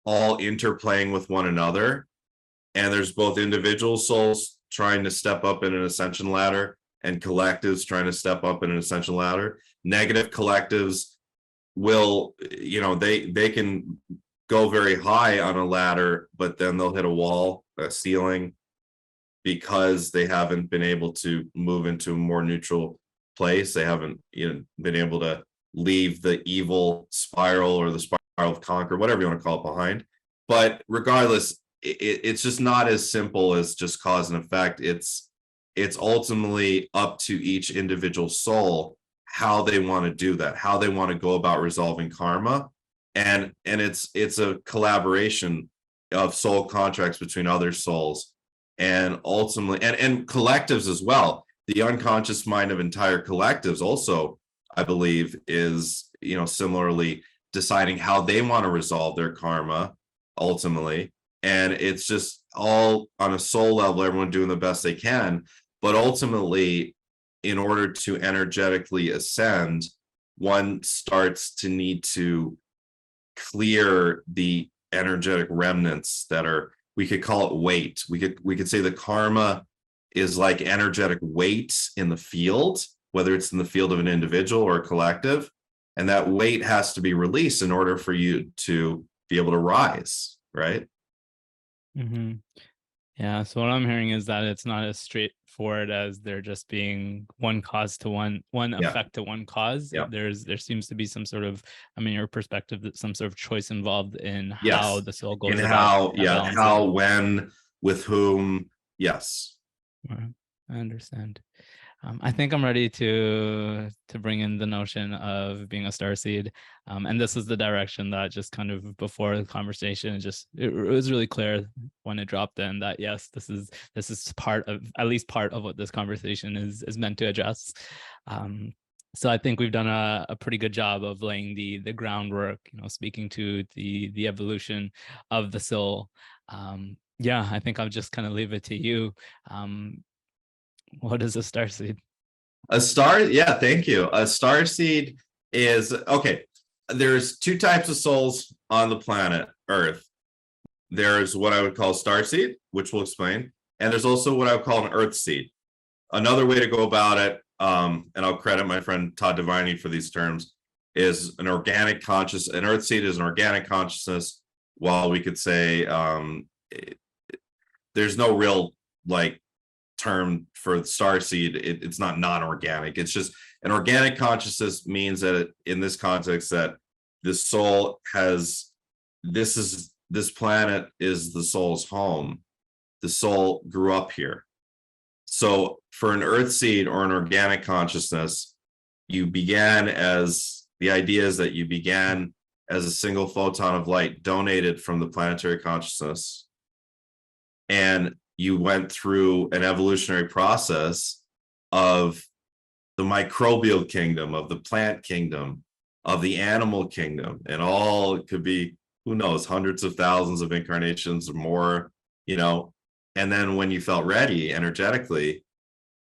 A: all interplaying with one another. And there's both individual souls trying to step up in an ascension ladder and collectives trying to step up in an ascension ladder. Negative collectives will, you know, they can go very high on a ladder, but then they'll hit a wall, a ceiling, because they haven't been able to move into a more neutral place. They haven't, you know, been able to leave the evil spiral or the spiral of conquer, whatever you want to call it, behind. But regardless, it's just not as simple as just cause and effect. It's ultimately up to each individual soul how they want to do that, how they want to go about resolving karma. And it's a collaboration of soul contracts between other souls, and ultimately and collectives as well. The unconscious mind of entire collectives also, I believe, is, you know, similarly deciding how they want to resolve their karma ultimately. And it's just all on a soul level, everyone doing the best they can. But ultimately, in order to energetically ascend, one starts to need to clear the energetic remnants that are, we could call it weight. We could say the karma is like energetic weight in the field, whether it's in the field of an individual or a collective, and that weight has to be released in order for you to be able to rise, right?
C: Mm-hmm. Yeah. So what I'm hearing is that it's not as straightforward as there just being one cause to one effect to one cause.
A: Yeah.
C: There seems to be some sort of, I mean, your perspective, that some sort of choice involved in how the soul goes about
A: how, when, with whom, yes.
C: Right. I understand. I think I'm ready to bring in the notion of being a starseed, and this is the direction that just kind of before the conversation, it was really clear when it dropped in that yes, this is part of, at least part of what this conversation is meant to address. So I think we've done a pretty good job of laying the groundwork, speaking to the evolution of the soul. Yeah, I think I'll just kind of leave it to you. What is a starseed?
A: Yeah, thank you. A starseed is, okay, there's two types of souls on the planet Earth. There's what I would call starseed, which we'll explain, and there's also what I would call an earthseed. Another way to go about it, and I'll credit my friend Todd Deviney for these terms, is an organic conscious. An earthseed is an organic consciousness, while we could say there's no real term for starseed. It's not non-organic. It's just an organic consciousness means that in this context that the soul has, this planet is the soul's home. The soul grew up here. So for an earthseed or an organic consciousness, you began as, the idea is that you began as a single photon of light donated from the planetary consciousness, and you went through an evolutionary process of the microbial kingdom, of the plant kingdom, of the animal kingdom, and all, it could be, who knows, hundreds of thousands of incarnations or more, and then when you felt ready energetically,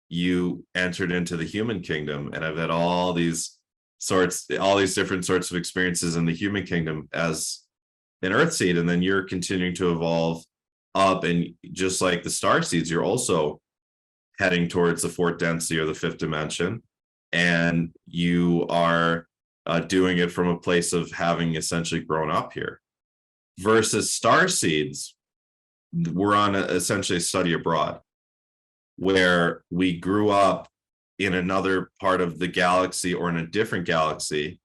A: you entered into the human kingdom. And I've had all these different sorts of experiences in the human kingdom as an earthseed, and then you're continuing to evolve up, and just like the starseeds, you're also heading towards the fourth density or the fifth dimension, and you are doing it from a place of having essentially grown up here. Versus starseeds, we're on essentially a study abroad, where we grew up in another part of the galaxy or in a different galaxy.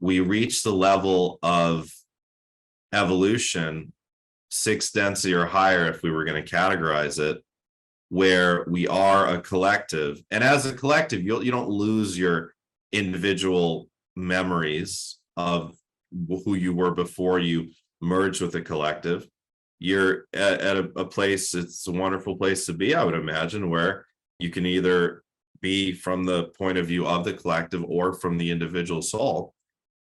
A: We reached the level of evolution, sixth density or higher, if we were going to categorize it, where we are a collective. And as a collective, you don't lose your individual memories of who you were before you merged with the collective. You're at a place, it's a wonderful place to be, I would imagine, where you can either be from the point of view of the collective or from the individual soul.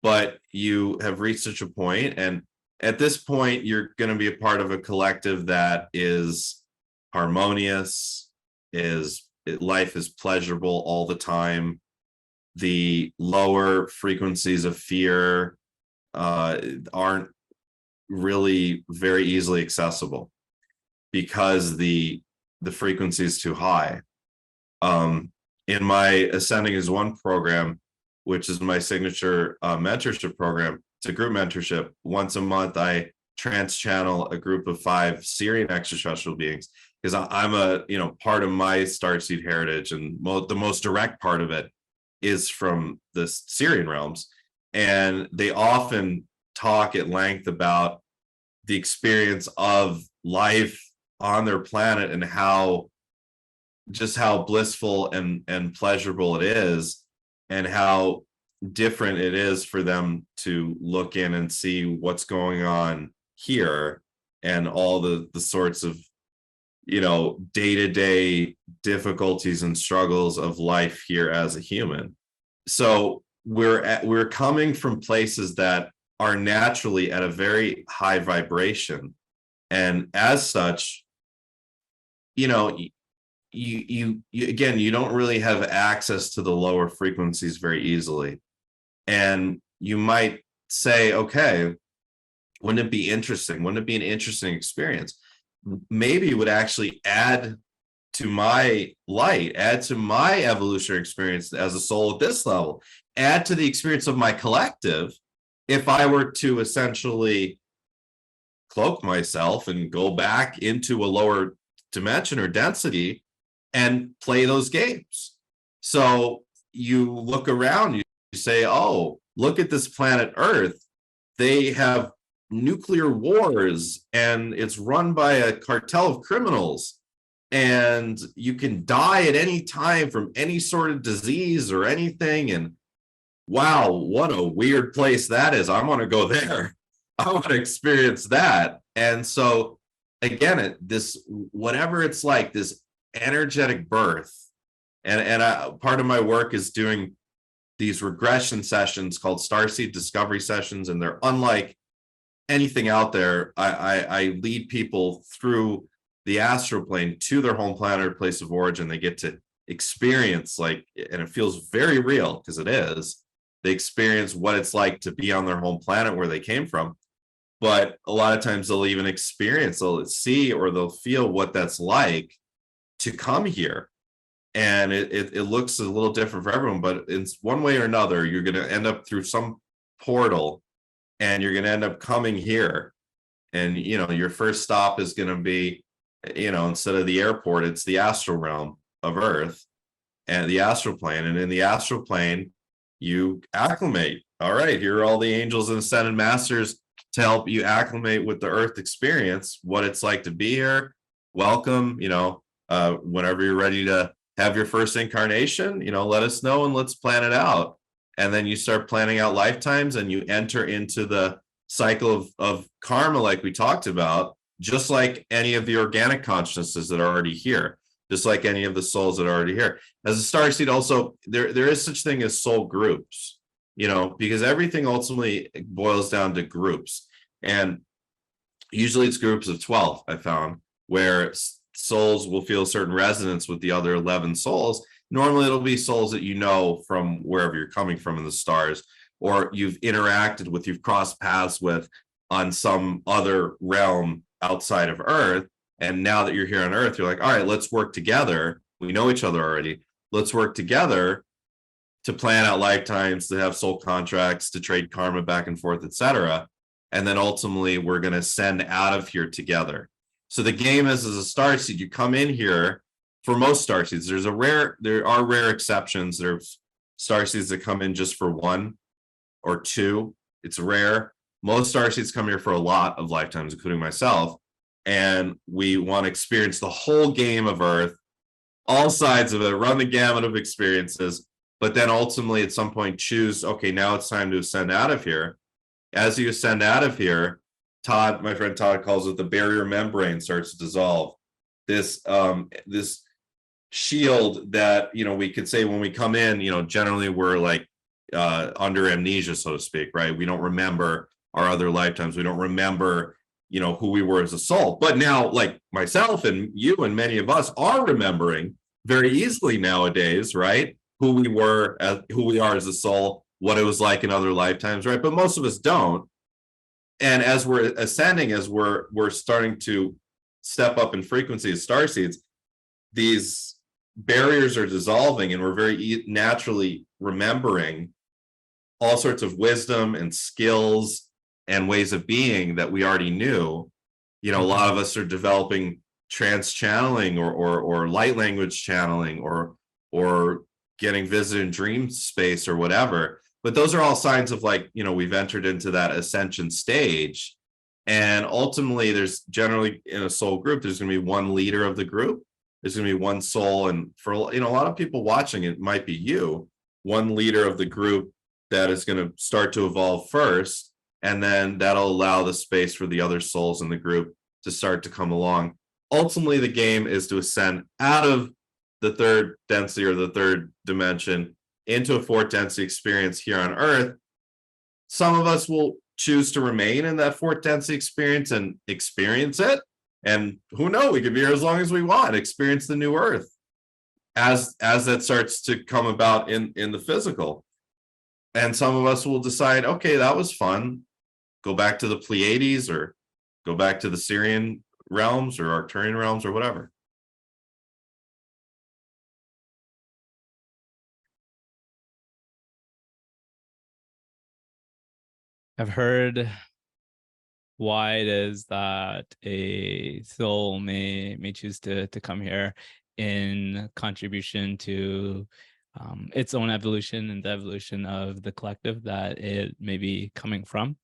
A: But you have reached such a point, and at this point, you're going to be a part of a collective that is harmonious, life is pleasurable all the time. The lower frequencies of fear aren't really very easily accessible because the frequency is too high. In my Ascending as One program, which is my signature mentorship program, it's a group mentorship. Once a month, I trans-channel a group of 5 Syrian extraterrestrial beings, because I'm a, part of my starseed heritage, and the most direct part of it is from the Syrian realms. And they often talk at length about the experience of life on their planet and how blissful and pleasurable it is, and how different it is for them to look in and see what's going on here, and all the sorts of day-to-day difficulties and struggles of life here as a human. So we're coming from places that are naturally at a very high vibration, and as such, you again, you don't really have access to the lower frequencies very easily. And you might say, okay, wouldn't it be interesting? Wouldn't it be an interesting experience? Maybe it would actually add to my light, add to my evolutionary experience as a soul at this level, add to the experience of my collective, if I were to essentially cloak myself and go back into a lower dimension or density and play those games. So you look around, you say, oh, look at this planet Earth. They have nuclear wars, and it's run by a cartel of criminals, and you can die at any time from any sort of disease or anything. And wow, what a weird place that is. I want to go there. I want to experience that. And so again, this, whatever it's like, this energetic birth, and part of my work is doing these regression sessions called Starseed discovery sessions, and they're unlike anything out there. I lead people through the astral plane to their home planet or place of origin. They get to experience, like, and it feels very real because it is. They experience what it's like to be on their home planet where they came from. But a lot of times they'll even experience, they'll see or they'll feel what that's like to come here. And it looks a little different for everyone, but in one way or another, you're going to end up through some portal and you're going to end up coming here. And, you know, your first stop is going to be, you know, instead of the airport, it's the astral realm of Earth and the astral plane. And in the astral plane, you acclimate. All right, here are all the angels and ascended masters to help you acclimate with the Earth experience, what it's like to be here. Welcome, you know, whenever you're ready to have your first incarnation, you know, let us know and let's plan it out. And then you start planning out lifetimes and you enter into the cycle of karma, like we talked about, just like any of the organic consciousnesses that are already here, just like any of the souls that are already here. As a starseed, also, there is such thing as soul groups, you know, because everything ultimately boils down to groups. And usually it's groups of 12, I found, where souls will feel a certain resonance with the other 11 souls. Normally it'll be souls that you know from wherever you're coming from in the stars, or you've interacted with, you've crossed paths with on some other realm outside of Earth. And now that you're here on Earth, you're like, all right, let's work together. We know each other already. Let's work together to plan out lifetimes, to have soul contracts, to trade karma back and forth, etc. And then ultimately we're going to send out of here together. So the game is, as a starseed, you come in here. For most starseeds, there are rare exceptions. There's starseeds that come in just for 1 or 2. It's rare. Most starseeds come here for a lot of lifetimes, including myself. And we want to experience the whole game of Earth, all sides of it, run the gamut of experiences, but then ultimately at some point choose, okay, now it's time to ascend out of here. As you ascend out of here, Todd, my friend Todd, calls it the barrier membrane starts to dissolve. This shield that, you know, we could say when we come in, you know, generally we're like under amnesia, so to speak, right? We don't remember our other lifetimes. We don't remember, you know, who we were as a soul. But now, like myself and you and many of us are remembering very easily nowadays, right? Who we were, who we are as a soul, what it was like in other lifetimes, right? But most of us don't. And as we're ascending, as we're starting to step up in frequency as starseeds, these barriers are dissolving, and we're very naturally remembering all sorts of wisdom and skills and ways of being that we already knew. You know, a lot of us are developing trance channeling or light language channeling or getting visited in dream space or whatever. But those are all signs of, like, you know, we've entered into that ascension stage. And ultimately, there's generally in a soul group, there's going to be one leader of the group. There's going to be one soul. And for, you know, a lot of people watching, it might be you, one leader of the group that is going to start to evolve first. And then that'll allow the space for the other souls in the group to start to come along. Ultimately, the game is to ascend out of the third density or the third dimension into a fourth density experience here on Earth. Some of us will choose to remain in that fourth density experience and experience it. And who knows, we could be here as long as we want, experience the new Earth as that starts to come about in the physical. And some of us will decide, okay, that was fun. Go back to the Pleiades or go back to the Syrian realms or Arcturian realms or whatever.
C: I've heard why it is that a soul may choose to come here in contribution to its own evolution and the evolution of the collective that it may be coming from.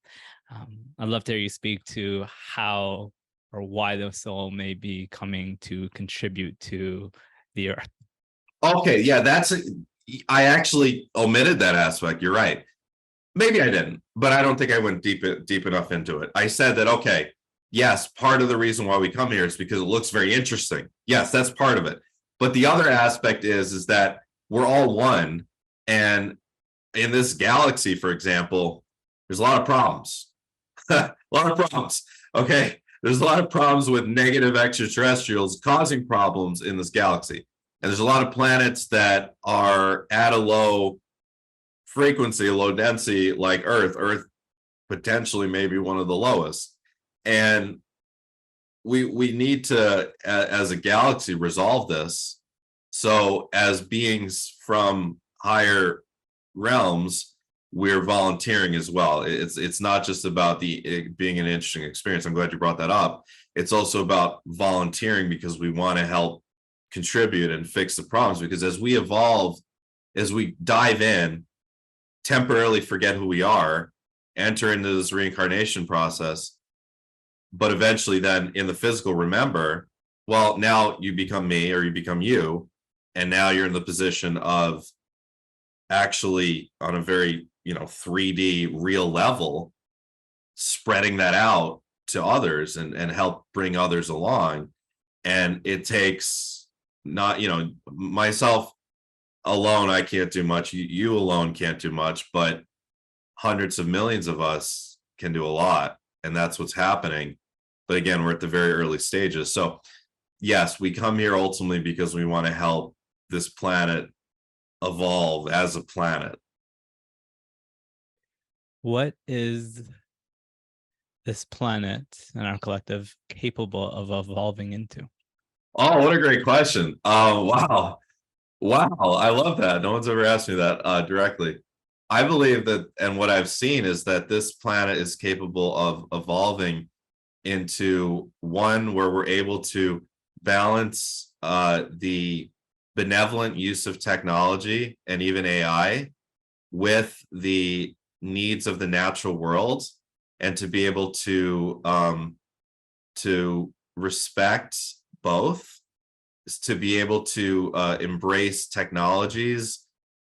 C: I'd love to hear you speak to how or why the soul may be coming to contribute to the earth.
A: Okay, yeah, I actually omitted that aspect. You're right. Maybe I didn't, but I don't think I went deep enough into it. I said that, okay, yes, part of the reason why we come here is because it looks very interesting. Yes, that's part of it. But the other aspect is that we're all one. And in this galaxy, for example, there's a lot of problems. A lot of problems. Okay. There's a lot of problems with negative extraterrestrials causing problems in this galaxy. And there's a lot of planets that are at a low frequency, low density, like Earth. Earth potentially maybe one of the lowest. And we need to, as a galaxy, resolve this. So as beings from higher realms, we're volunteering as well. It's not just about it being an interesting experience. I'm glad you brought that up. It's also about volunteering because we want to help contribute and fix the problems. Because as we evolve, as we dive in, temporarily forget who we are, enter into this reincarnation process, but eventually then in the physical remember, well, now you become me or you become you, and now you're in the position of actually on a very 3D real level spreading that out to others and help bring others along. And it takes not myself alone, I can't do much, you alone can't do much, but hundreds of millions of us can do a lot, and that's what's happening. But again, we're at the very early stages. So yes, we come here ultimately because we want to help this planet evolve as a planet.
C: What is this planet and our collective capable of evolving into?
A: Oh, what a great question. Wow. I love that. No one's ever asked me that directly. I believe that, and what I've seen is that this planet is capable of evolving into one where we're able to balance the benevolent use of technology and even AI with the needs of the natural world, and to be able to respect both, to be able to embrace technologies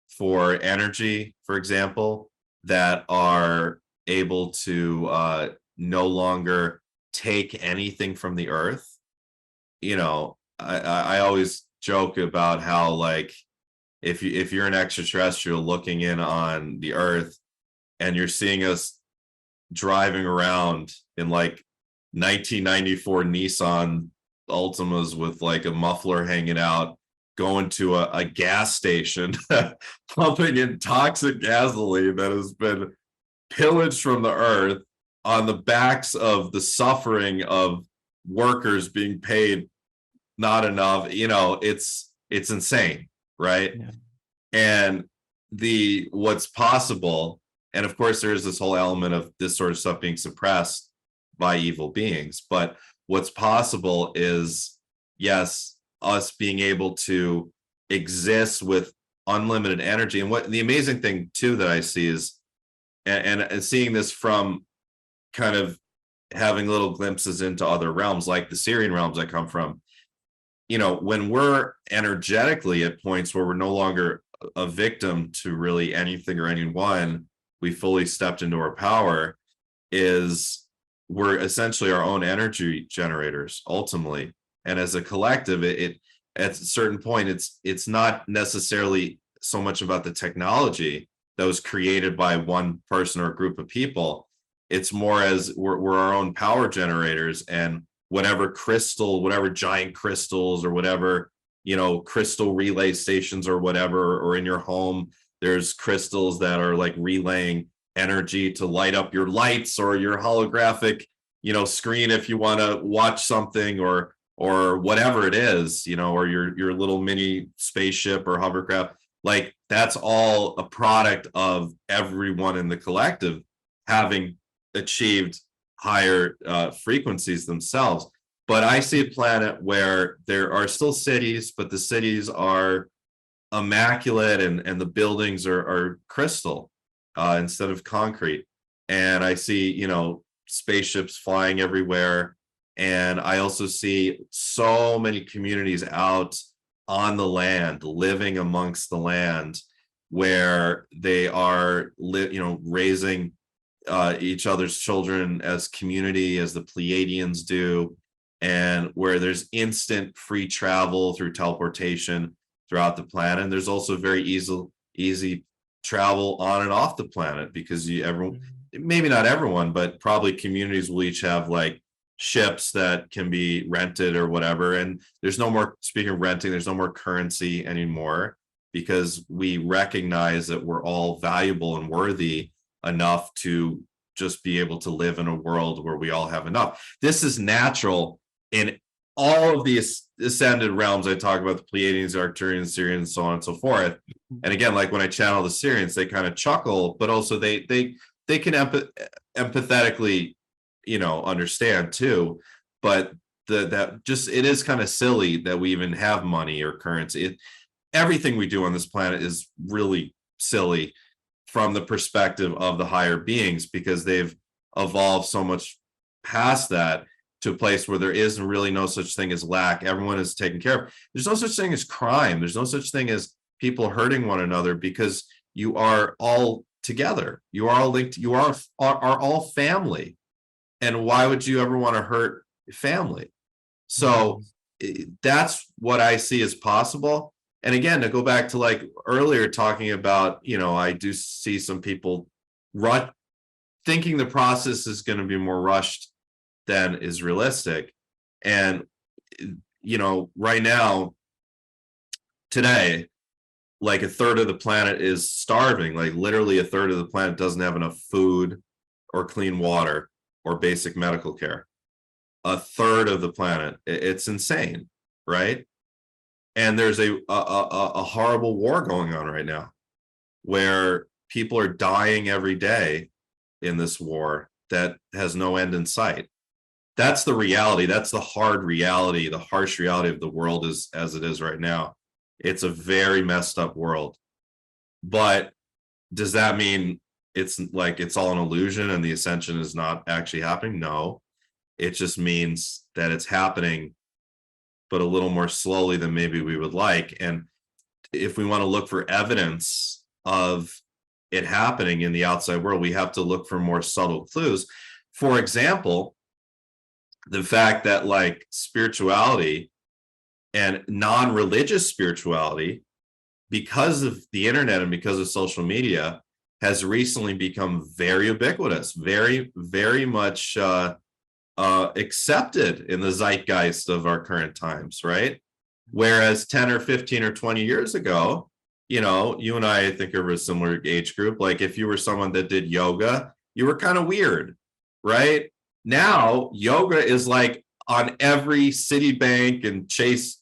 A: for energy, for example, that are able to no longer take anything from the earth. I always joke about how, like, if you're an extraterrestrial looking in on the earth and you're seeing us driving around in like 1994 Nissan Altimas with like a muffler hanging out, going to a gas station, pumping in toxic gasoline that has been pillaged from the earth on the backs of the suffering of workers being paid not enough. It's insane, right?
C: Yeah.
A: And what's possible, and of course there's this whole element of this sort of stuff being suppressed by evil beings, but what's possible is, yes, us being able to exist with unlimited energy. And what the amazing thing too that I see is, and seeing this from kind of having little glimpses into other realms, like the Syrian realms I come from, when we're energetically at points where we're no longer a victim to really anything or anyone, we fully stepped into our power, is we're essentially our own energy generators ultimately. And as a collective, it at a certain point, it's not necessarily so much about the technology that was created by one person or a group of people. It's more as we're our own power generators, and whatever giant crystals or whatever, crystal relay stations or whatever, or in your home, there's crystals that are like relaying energy to light up your lights or your holographic, screen if you want to watch something, or whatever it is, or your little mini spaceship or hovercraft. Like, that's all a product of everyone in the collective having achieved higher frequencies themselves. But I see a planet where there are still cities, but the cities are immaculate, and the buildings are crystal instead of concrete. and I see, spaceships flying everywhere. And I also see so many communities out on the land, living amongst the land, where they are, raising each other's children as community, as the Pleiadians do, and where there's instant free travel through teleportation throughout the planet. And there's also very easy travel on and off the planet, because everyone, maybe not everyone, but probably communities will each have like ships that can be rented or whatever. And there's no more, speaking of renting, there's no more currency anymore, because we recognize that we're all valuable and worthy enough to just be able to live in a world where we all have enough. This is natural in all of these ascended realms. I talk about the Pleiadians, Arcturians, Syrians, so on and so forth. And again, like when I channel the Syrians, they kind of chuckle, but also they can empathetically, understand too. But that just, it is kind of silly that we even have money or currency. Everything we do on this planet is really silly from the perspective of the higher beings, because they've evolved so much past that to a place where there is really no such thing as lack. Everyone is taken care of. There's no such thing as crime. There's no such thing as people hurting one another, because you are all together. You are all linked. You are all family. And why would you ever want to hurt family? So that's what I see as possible. And again, to go back to like earlier talking about, I do see some people thinking the process is going to be more rushed than is realistic. And, right now, today, like a third of the planet is starving. Like literally a third of the planet doesn't have enough food or clean water or basic medical care. A third of the planet. It's insane, right? And there's a horrible war going on right now, where people are dying every day in this war that has no end in sight. That's the reality. That's the hard reality, the harsh reality of the world as it is right now. It's a very messed up world. But does that mean it's like it's all an illusion and the ascension is not actually happening? No. It just means that it's happening, but a little more slowly than maybe we would like. And if we want to look for evidence of it happening in the outside world, we have to look for more subtle clues. For example, the fact that like spirituality and non-religious spirituality, because of the internet and because of social media, has recently become very ubiquitous, very, very much accepted in the zeitgeist of our current times, right? Whereas 10 or 15 or 20 years ago, you and I think are a similar age group. Like if you were someone that did yoga, you were kind of weird, right? Now yoga is like on every Citibank and Chase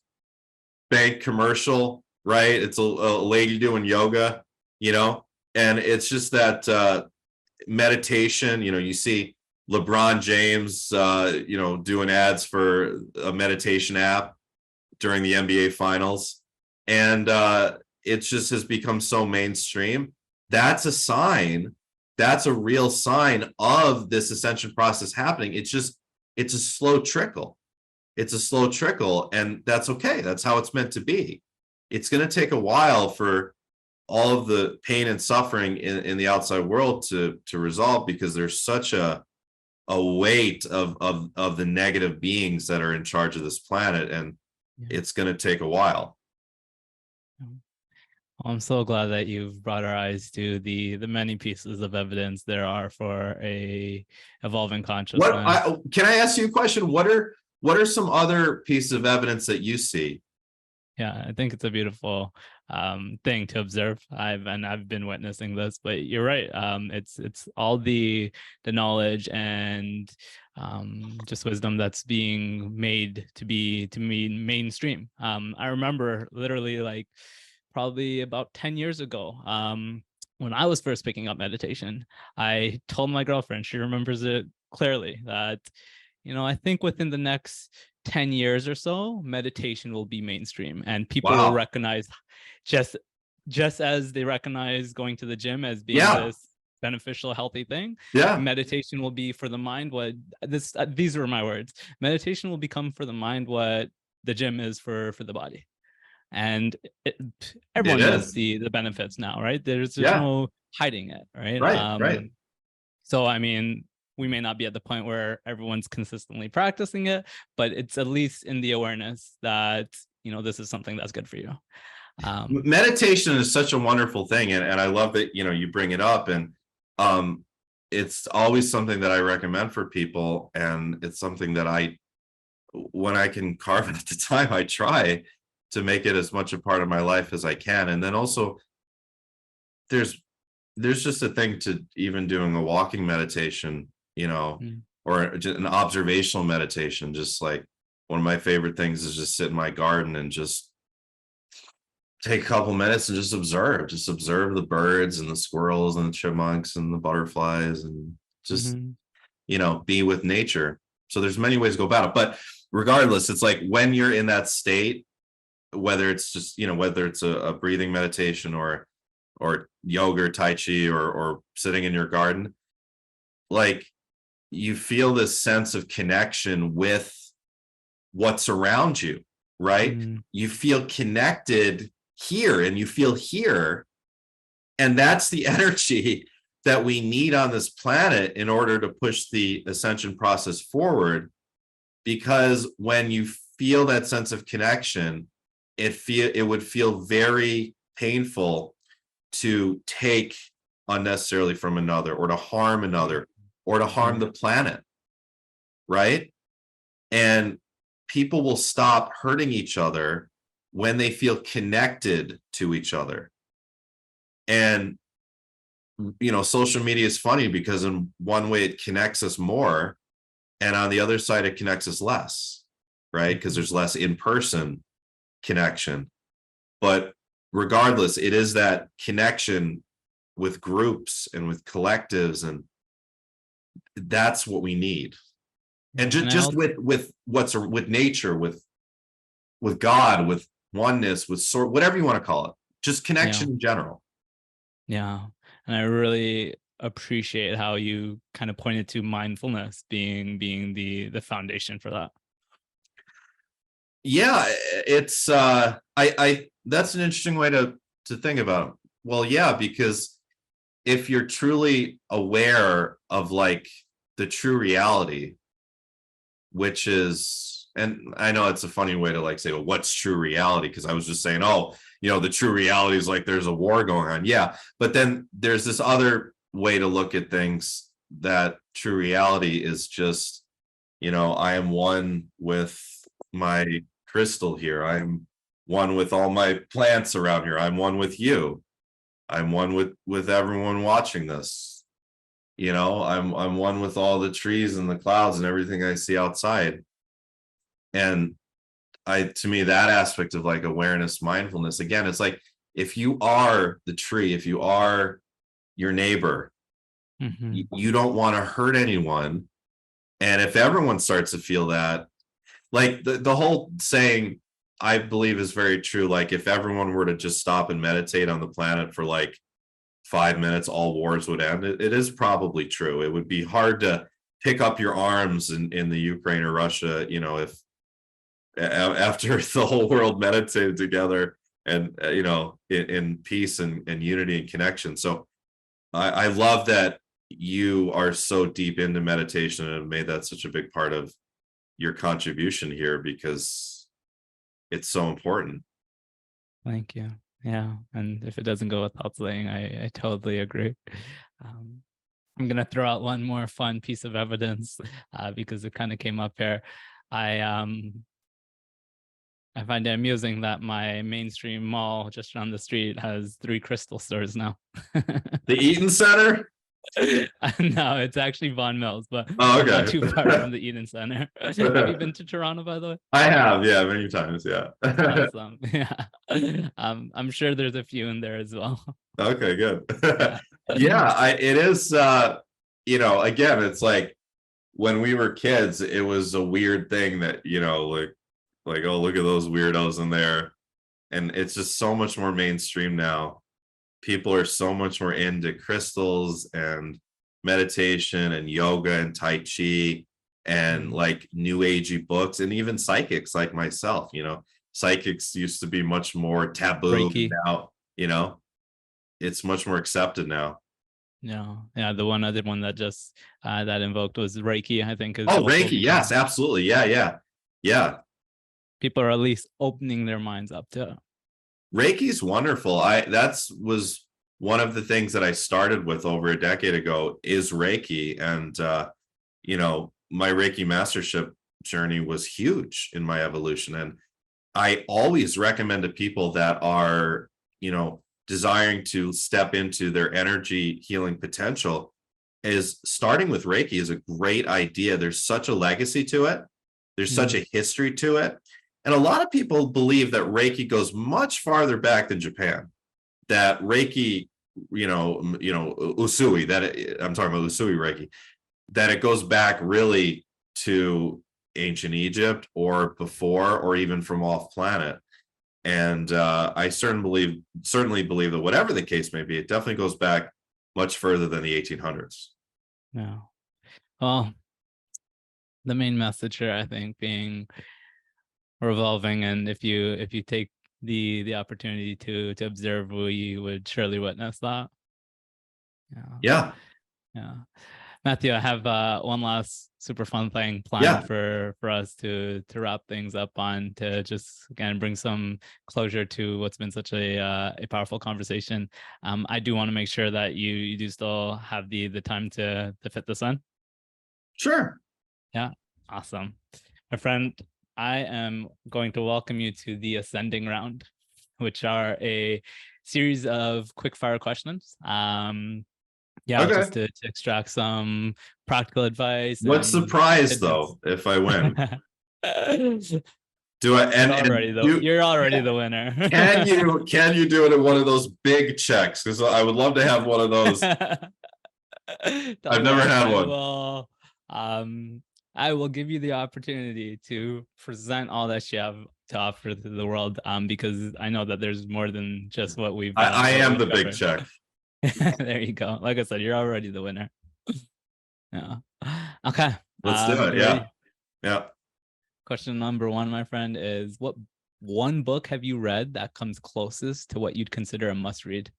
A: Bank commercial, right? It's a lady doing yoga, and it's just that meditation. You see LeBron James, doing ads for a meditation app during the NBA finals. And it just has become so mainstream. That's a sign. That's a real sign of this ascension process happening. It's a slow trickle. It's a slow trickle, and that's okay. That's how it's meant to be. It's going to take a while for all of the pain and suffering in the outside world to resolve, because there's such a weight of the negative beings that are in charge of this planet, and it's going to take a while.
C: I'm so glad that you've brought our eyes to the many pieces of evidence there are for a evolving consciousness.
A: Can I ask you a question? What are some other pieces of evidence that you see?
C: Yeah, I think it's a beautiful thing to observe. I've been witnessing this, but you're right. It's all the knowledge and just wisdom that's being made to be mainstream. I remember literally like probably about 10 years ago, when I was first picking up meditation, I told my girlfriend, she remembers it clearly, that I think within the next 10 years or so, meditation will be mainstream, and people will recognize just as they recognize going to the gym as being this beneficial, healthy thing.
A: Yeah.
C: Meditation will be for the mind what these were my words. Meditation will become for the mind what the gym is for the body. And everyone knows the benefits now, right? There's no hiding it, right?
A: Right.
C: So I mean, we may not be at the point where everyone's consistently practicing it, but it's at least in the awareness that, you know, this is something that's good for you.
A: Meditation is such a wonderful thing, and I love that, you know, you bring it up, and it's always something that I recommend for people, and it's something that when I can carve out the time, I try to make it as much a part of my life as I can. And then also there's just a thing to even doing a walking meditation, you know, or just an observational meditation. Just like one of my favorite things is just sit in my garden and just take a couple minutes and just observe the birds and the squirrels and the chipmunks and the butterflies, and just, you know, be with nature. So there's many ways to go about it. But regardless, it's like when you're in that state, whether it's just, you know, whether it's a breathing meditation or yoga or tai chi or sitting in your garden, like you feel this sense of connection with what's around you, right? You feel connected here and you feel here. And that's the energy that we need on this planet in order to push the ascension process forward. Because when you feel that sense of connection, it would feel very painful to take unnecessarily from another, or to harm another, or to harm the planet, right? And people will stop hurting each other when they feel connected to each other. And, you know, social media is funny because in one way it connects us more, and on the other side it connects us less, right? Because there's less in-person connection. But regardless, it is that connection with groups and with collectives, and that's what we need. And just with nature, with God, with oneness, with sort, whatever you want to call it, just connection in general.
C: Yeah. And I really appreciate how you kind of pointed to mindfulness being the foundation for that.
A: Yeah, it's I that's an interesting way to think about it. Well, yeah, because if you're truly aware of like the true reality, which is, and I know it's a funny way to like say, well, what's true reality? Because I was just saying, oh, you know, the true reality is like there's a war going on. Yeah, but then there's this other way to look at things, that true reality is just, you know, I am one with my crystal here. I'm one with all my plants around here. I'm one with you. I'm one with everyone watching this. You know, I'm one with all the trees and the clouds and everything I see outside. And to me, that aspect of like awareness, mindfulness, again, it's like if you are the tree, if you are your neighbor, you don't want to hurt anyone. And if everyone starts to feel that, like the whole saying, I believe is very true. Like if everyone were to just stop and meditate on the planet for like 5 minutes, all wars would end. It is probably true. It would be hard to pick up your arms in the Ukraine or Russia, you know, if after the whole world meditated together and, you know, in peace and unity and connection. So I love that you are so deep into meditation and made that such a big part of your contribution here, because it's so important.
C: Thank you. Yeah. And if it doesn't go without saying, I totally agree. I'm going to throw out one more fun piece of evidence because it kind of came up here. I find it amusing that my mainstream mall just around the street has 3 crystal stores now.
A: The Eaton Center?
C: No, it's actually Vaughan Mills, but
A: okay.
C: Not too far from the Eaton Center. Have you been to Toronto, by the way?
A: I have, yeah, many times, yeah.
C: Awesome. Yeah. I'm sure there's a few in there as well.
A: Okay, good. Yeah, it is, you know, again, it's like when we were kids, it was a weird thing that, you know, like, oh, look at those weirdos in there. And it's just so much more mainstream now. people are so much more into crystals and meditation and yoga and Tai Chi and like new agey books, and even psychics like myself. Psychics used to be much more taboo.
C: Reiki.
A: Now, it's much more accepted now.
C: Yeah. The one other one that just that invoked was Reiki, I think.
A: Reiki. Yes, absolutely. Yeah.
C: People are at least opening their minds up to it.
A: Reiki's wonderful. That was one of the things that I started with over a decade ago is Reiki. And, my Reiki mastership journey was huge in my evolution. And I always recommend to people that are, desiring to step into their energy healing potential is starting with Reiki is a great idea. There's such a legacy to it. There's such a history to it. And a lot of people believe that Reiki goes much farther back than Japan. That Reiki, Usui, I'm talking about Usui Reiki, that it goes back really to ancient Egypt or before, or even from off planet. And I certainly believe that whatever the case may be, it definitely goes back much further than the 1800s.
C: Yeah. Well, the main message here, I think, being revolving, and if you take the opportunity to observe, we would surely witness that.
A: Yeah.
C: Matthew, I have one last super fun thing planned for us to wrap things up on, to just again bring some closure to what's been such a powerful conversation. I do want to make sure that you do still have the time to fit this in.
A: Sure.
C: Yeah, awesome, my friend. I am going to welcome you to the ascending round, which are a series of quick fire questions. Just to extract some practical advice.
A: What's the prize though if I win? Do I?
C: You're already the winner.
A: Can you do it in one of those big checks? Because I would love to have one of those. I've never had one.
C: I will give you the opportunity to present all that you have to offer to the world, because I know that there's more than just what we've.
A: I am the big check.
C: There you go. Like I said, you're already the winner. Yeah. Okay.
A: Let's do it. Yeah.
C: Question number one, my friend, is what one book have you read that comes closest to what you'd consider a must read?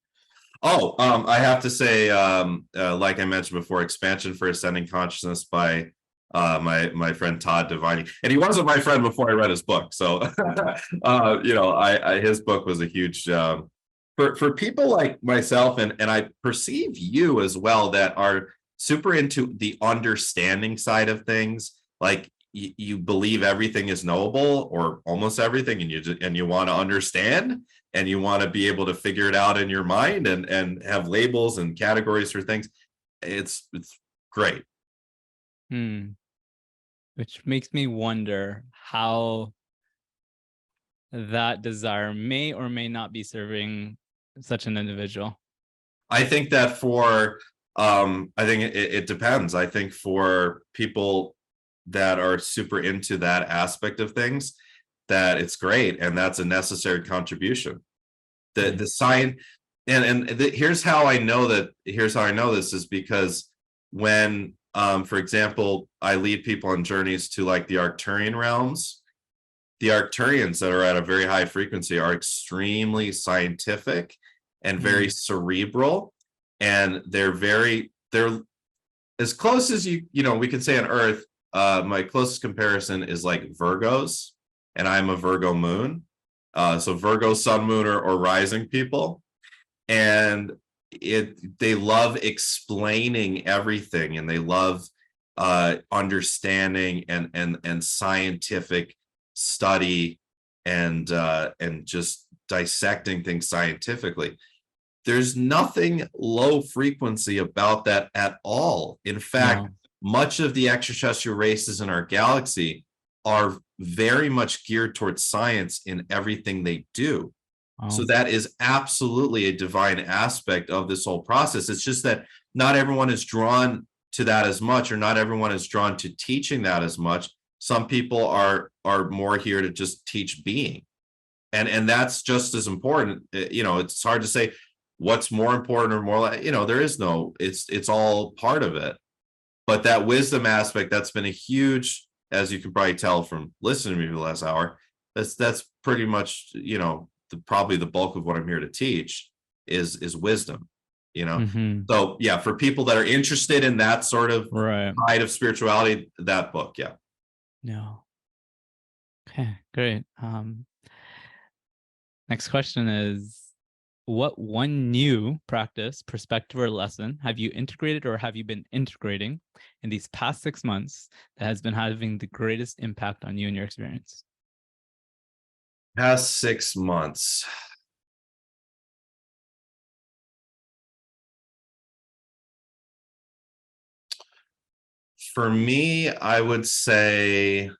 A: I have to say, like I mentioned before, Expansion for Ascending Consciousness by my friend Todd Deviney, and he wasn't my friend before I read his book. So, his book was a huge for people like myself, and I perceive you as well, that are super into the understanding side of things. Like you believe everything is knowable, or almost everything, and you want to understand, and you want to be able to figure it out in your mind, and have labels and categories for things. It's great.
C: Which makes me wonder how that desire may or may not be serving such an individual.
A: I think that I think it depends. I think for people that are super into that aspect of things, that it's great, and that's a necessary contribution. The sign, here's how I know this is because when for example, I lead people on journeys to like the Arcturian realms. The Arcturians that are at a very high frequency are extremely scientific and very cerebral, and they're as close as we can say on Earth. My closest comparison is like Virgos, and I'm a Virgo moon, so Virgo sun, moon, or rising people, and they love explaining everything, and they love understanding and scientific study, and just dissecting things scientifically. There's nothing low frequency about that at all. In fact, much of the extraterrestrial races in our galaxy are very much geared towards science in everything they do. So that is absolutely a divine aspect of this whole process. It's just that not everyone is drawn to that as much, or not everyone is drawn to teaching that as much. Some people are more here to just teach being, and that's just as important. It's hard to say what's more important or more like, there is no, it's all part of it. But that wisdom aspect, that's been a huge, as you can probably tell from listening to me for the last hour, that's pretty much, probably the bulk of what I'm here to teach is wisdom,
C: Mm-hmm.
A: So yeah, for people that are interested in that sort of
C: Right.
A: side of spirituality, that book, yeah.
C: Yeah. Okay, great. Next question is, what one new practice, perspective, or lesson have you integrated or have you been integrating in these past 6 months that has been having the greatest impact on you and your experience?
A: Past 6 months. For me, I would say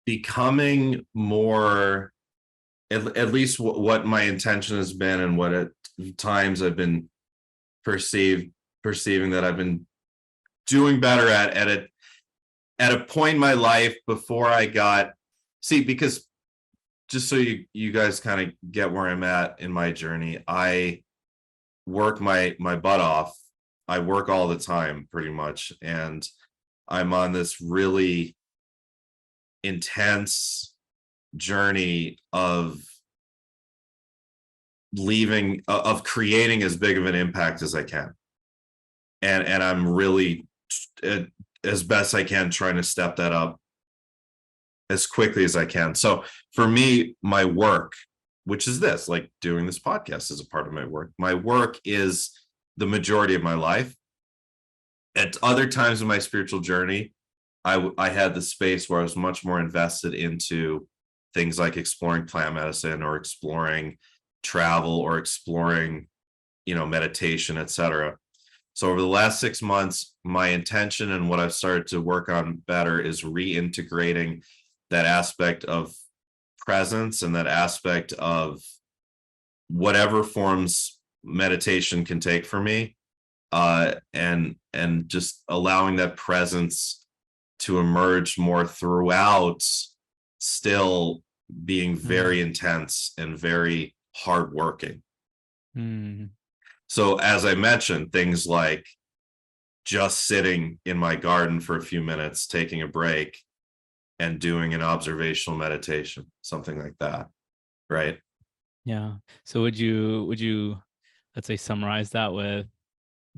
A: becoming more, at least what my intention has been, and what at times I've been perceiving that I've been doing better at a point in my life before I got, because just so you guys kind of get where I'm at in my journey, I work my butt off. I work all the time pretty much, and I'm on this really intense journey of creating as big of an impact as I can, and I'm really, as best I can, trying to step that up as quickly as I can. So for me, my work, which is this, like doing this podcast, is a part of my work. My work is the majority of my life. At other times in my spiritual journey, I had the space where I was much more invested into things like exploring plant medicine, or exploring travel, or exploring, meditation, etc. So over the last 6 months, my intention and what I've started to work on better is reintegrating that aspect of presence, and that aspect of whatever forms meditation can take for me, and just allowing that presence to emerge more throughout, still being very intense and very hardworking.
C: Mm.
A: So as I mentioned, things like just sitting in my garden for a few minutes, taking a break, and doing an observational meditation, something like that, right?
C: Yeah. So would you let's say summarize that with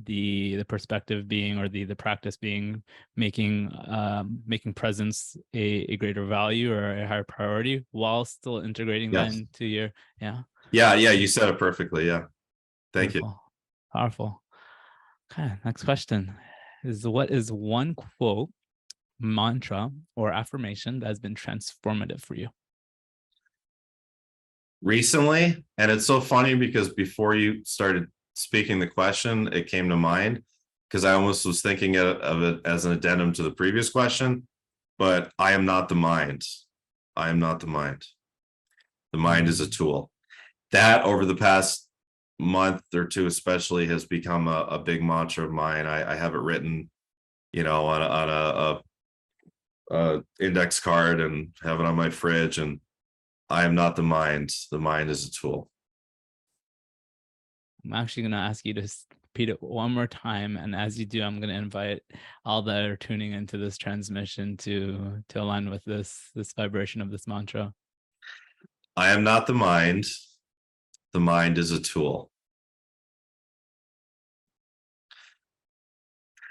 C: the perspective being, or the practice being, making presence a greater value or a higher priority, while still integrating that
A: Yes.
C: into your
A: Yeah, you said it perfectly. Yeah. Thank you.
C: beautiful, powerful. Okay, next question is, what is one quote, mantra, or affirmation that has been transformative for you?
A: Recently, and it's so funny because before you started speaking the question, it came to mind, because I almost was thinking of it as an addendum to the previous question, but I am not the mind. I am not the mind. The mind is a tool. That, over the past month or two especially, has become a big mantra of mine. I have it written, on a index card, and have it on my fridge. And I am not the mind. The mind is a tool.
C: I'm actually going to ask you to repeat it one more time, and as you do, I'm going to invite all that are tuning into this transmission to align with this vibration of this mantra.
A: I am not the mind. The mind is a tool.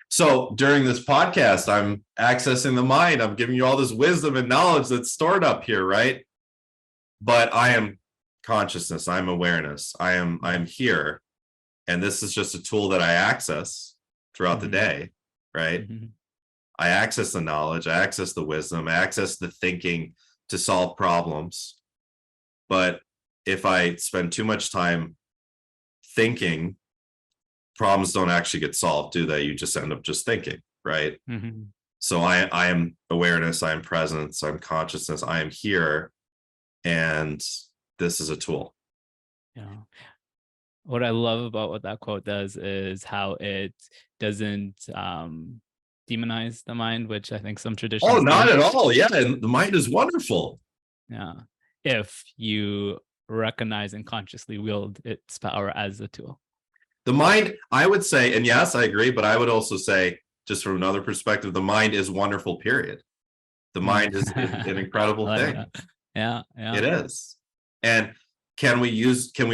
A: So during this podcast, I'm accessing the mind. I'm giving you all this wisdom and knowledge that's stored up here, right? But I am consciousness. I'm awareness. I'm here. And this is just a tool that I access throughout the day, right? I access the knowledge. I access the wisdom. I access the thinking to solve problems. But if I spend too much time thinking, problems don't actually get solved, do they? You just end up just thinking, right? So I am awareness, I am presence, I'm consciousness, I am here, and this is a tool.
C: Yeah. What I love about what that quote does is how it doesn't demonize the mind, which I think some traditions
A: Oh, not
C: do.
A: at all. Yeah, and the mind is wonderful.
C: Yeah. If you recognize and consciously wield its power as a tool.
A: The mind, I would say, and yes, I agree, but I would also say, just from another perspective, the mind is wonderful, period. The mind is an incredible thing.
C: Yeah.
A: It is. And can we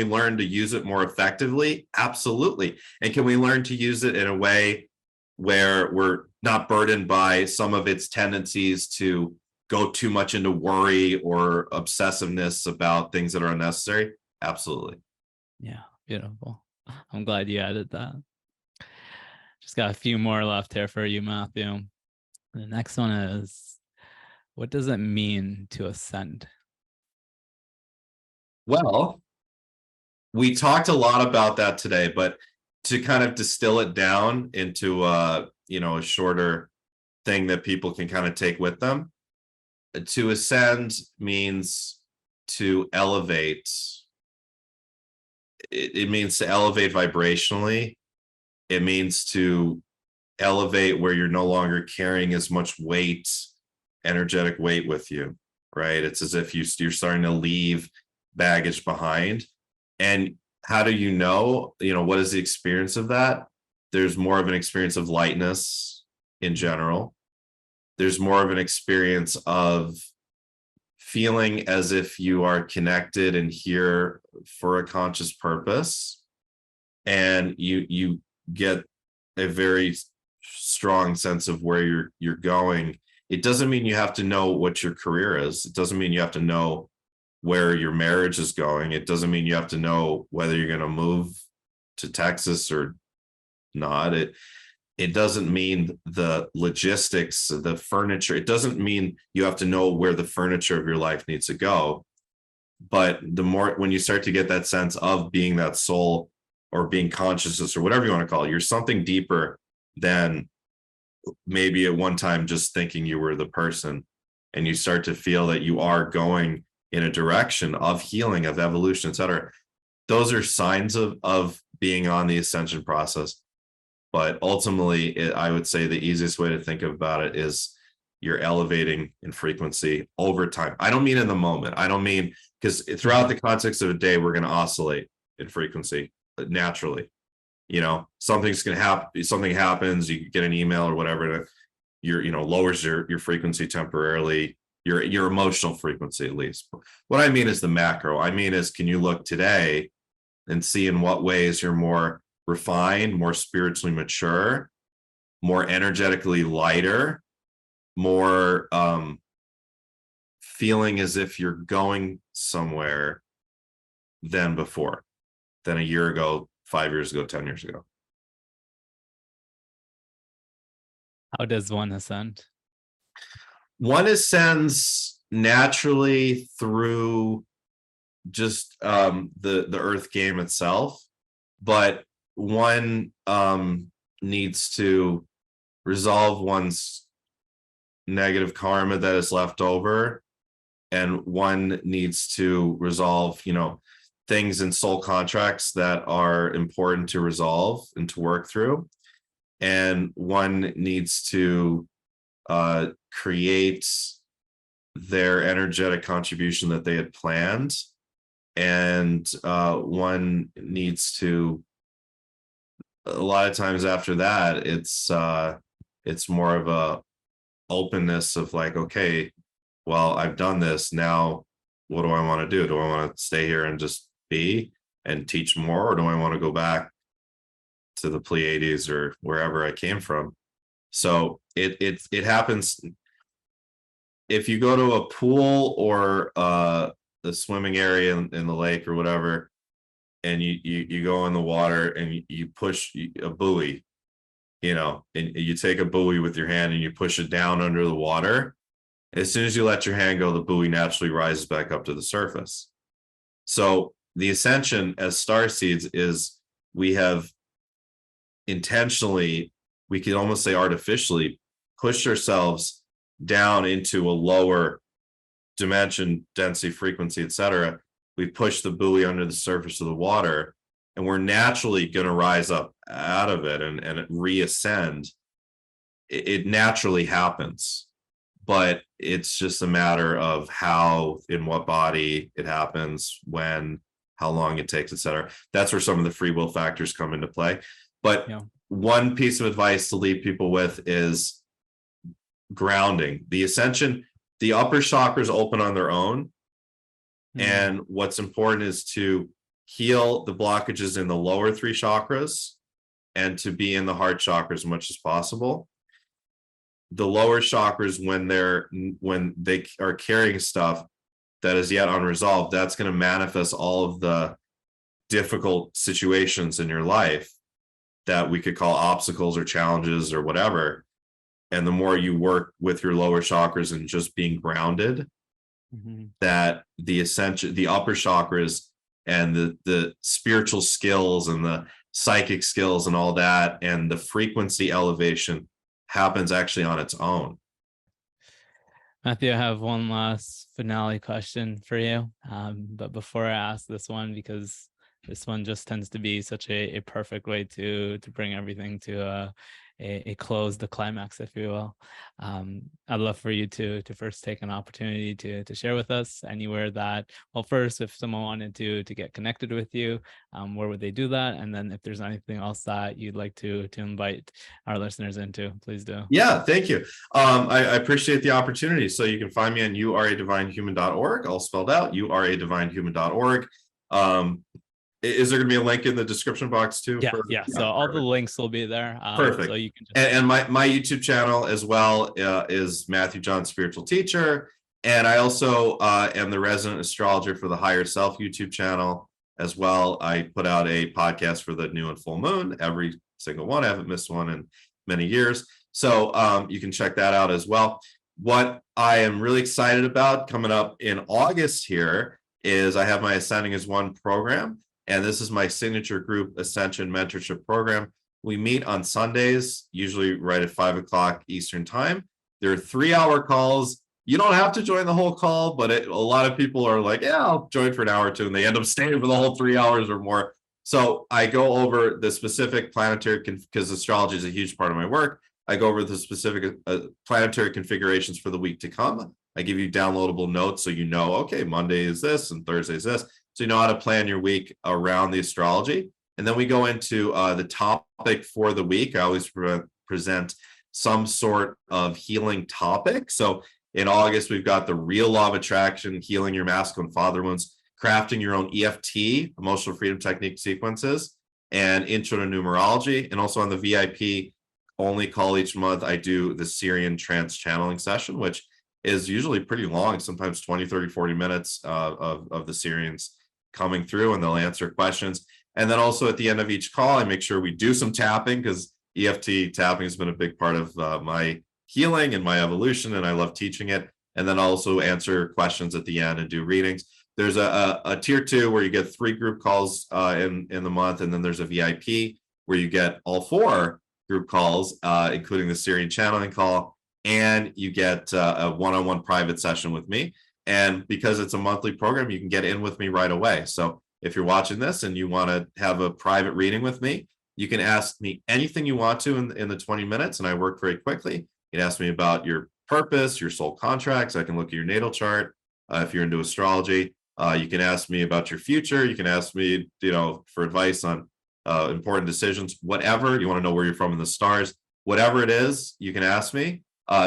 A: learn to use it more effectively? Absolutely. And can we learn to use it in a way where we're not burdened by some of its tendencies to go too much into worry or obsessiveness about things that are unnecessary? Absolutely.
C: Yeah, beautiful. I'm glad you added that. Just got a few more left here for you, Matthew. The next one is, what does it mean to ascend?
A: Well, we talked a lot about that today, but to kind of distill it down into a shorter thing that people can kind of take with them, to ascend means to elevate. It means to elevate vibrationally. It means to elevate where you're no longer carrying as much weight, energetic weight with you, right? It's as if you're starting to leave baggage behind. And how do you know? What is the experience of that? There's more of an experience of lightness in general. There's more of an experience of feeling as if you are connected and here for a conscious purpose. And you get a very strong sense of where you're going. It doesn't mean you have to know what your career is. It doesn't mean you have to know where your marriage is going. It doesn't mean you have to know whether you're going to move to Texas or not. It doesn't mean the logistics, the furniture. It doesn't mean you have to know where the furniture of your life needs to go. But the more, when you start to get that sense of being that soul or being consciousness or whatever you want to call it, you're something deeper than maybe at one time just thinking you were the person. And you start to feel that you are going in a direction of healing, of evolution, etc. Those are signs of being on the ascension process. But ultimately, I would say the easiest way to think about it is you're elevating in frequency over time. I don't mean in the moment. I don't mean, because throughout the context of a day, we're going to oscillate in frequency naturally. Something's going to happen. Something happens. You get an email or whatever. Lowers your frequency temporarily. Your emotional frequency, at least. What I mean is the macro. I mean is, can you look today and see in what ways you're more refined, more spiritually mature, more energetically lighter, more feeling as if you're going somewhere than before, than a year ago, 5 years ago, 10 years ago.
C: How does one ascend?
A: One ascends naturally through just the earth game itself, but one needs to resolve one's negative karma that is left over, and one needs to resolve things in soul contracts that are important to resolve and to work through, and one needs to create their energetic contribution that they had planned, and one needs to, a lot of times after that, it's more of a openness of like, okay, well, I've done this, now what do I want to do? Do I want to stay here and just be and teach more, or do I want to go back to the Pleiades or wherever I came from? So it happens. If you go to a pool or the swimming area in the lake or whatever, and you go in the water and you push a buoy, and you take a buoy with your hand and you push it down under the water, as soon as you let your hand go, the buoy naturally rises back up to the surface. So the ascension as starseeds is, we have intentionally, we could almost say artificially, pushed ourselves down into a lower dimension, density, frequency, etc. We push the buoy under the surface of the water, and we're naturally going to rise up out of it and reascend. It naturally happens. but it's just a matter of how, in what body it happens, when, how long it takes, etc. That's where some of the free will factors come into play. But one piece of advice to leave people with is grounding. The ascension, the upper chakras open on their own. And what's important is to heal the blockages in the lower 3 chakras and to be in the heart chakra as much as possible. The lower chakras, when they are carrying stuff that is yet unresolved, that's going to manifest all of the difficult situations in your life that we could call obstacles or challenges or whatever. And the more you work with your lower chakras and just being grounded, that the ascension, the upper chakras and the spiritual skills and the psychic skills and all that, and the frequency elevation happens actually on its own.
C: Matthew, I have one last finale question for you. But before I ask this one, because this one just tends to be such a perfect way to bring everything to a close, the climax, if you will. I'd love for you to first take an opportunity to share with us anywhere that, well, first, if someone wanted to get connected with you, where would they do that? And then if there's anything else that you'd like to invite our listeners into, please do.
A: Yeah, thank you. I appreciate the opportunity. So you can find me on youaredivinehuman.org, all spelled out, youaredivinehuman.org. Is there going to be a link in the description box too?
C: Yeah. So all the links will be there.
A: Perfect.
C: So you can just...
A: and my YouTube channel as well is Matthew John Spiritual Teacher. And I also am the resident astrologer for the Higher Self YouTube channel as well. I put out a podcast for the new and full moon, every single one. I haven't missed one in many years. So you can check that out as well. What I am really excited about coming up in August here is I have my Ascending as One program. And this is my signature group Ascension mentorship program. We meet on Sundays, usually right at 5 o'clock Eastern time. There are 3-hour calls. You don't have to join the whole call, but a lot of people are like, yeah, I'll join for an hour or two. And they end up staying for the whole 3 hours or more. So I go over the specific planetary, because astrology is a huge part of my work. I go over the specific planetary configurations for the week to come. I give you downloadable notes so you know, okay, Monday is this and Thursday is this. So you know how to plan your week around the astrology. And then we go into the topic for the week. I always present some sort of healing topic. So in August, we've got the real law of attraction, healing your masculine father wounds, crafting your own EFT, emotional freedom technique sequences, and intro to numerology. And also on the VIP only call each month, I do the Syrian trance channeling session, which is usually pretty long, sometimes 20, 30, 40 minutes of the Syrians coming through, and they'll answer questions. And then also at the end of each call, I make sure we do some tapping, because EFT tapping has been a big part of my healing and my evolution, and I love teaching it. And then also answer questions at the end and do readings. There's a tier 2 where you get 3 group calls in the month, and then there's a VIP where you get all 4 group calls, including the Syrian channeling call, and you get a one-on-one private session with me. And because it's a monthly program, you can get in with me right away. So if you're watching this and you want to have a private reading with me, you can ask me anything you want to in the 20 minutes, and I work very quickly. You can ask me about your purpose, your soul contracts. I can look at your natal chart. If you're into astrology, you can ask me about your future. You can ask me, for advice on important decisions, whatever. You want to know where you're from in the stars, whatever it is, you can ask me.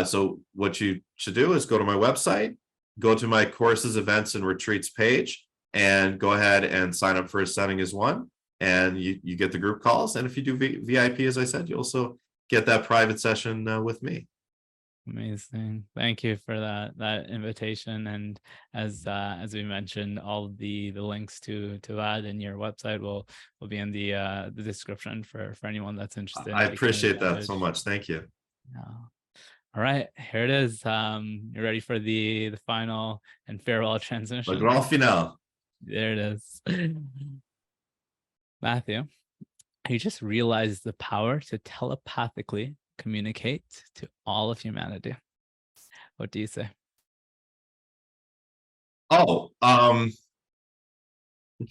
A: So what you should do is go to my website, go to my courses, events, and retreats page, and go ahead and sign up for Ascending as One, and you get the group calls. And if you do VIP, as I said, you also get that private session with me.
C: Amazing. Thank you for that invitation. And as we mentioned, all the links to that in your website will be in the description for anyone that's interested.
A: I appreciate that so much. Thank you.
C: All right, here it is. You're ready for the final and farewell transmission.
A: Le grand finale.
C: There it is. Matthew, you just realized the power to telepathically communicate to all of humanity. What do you say?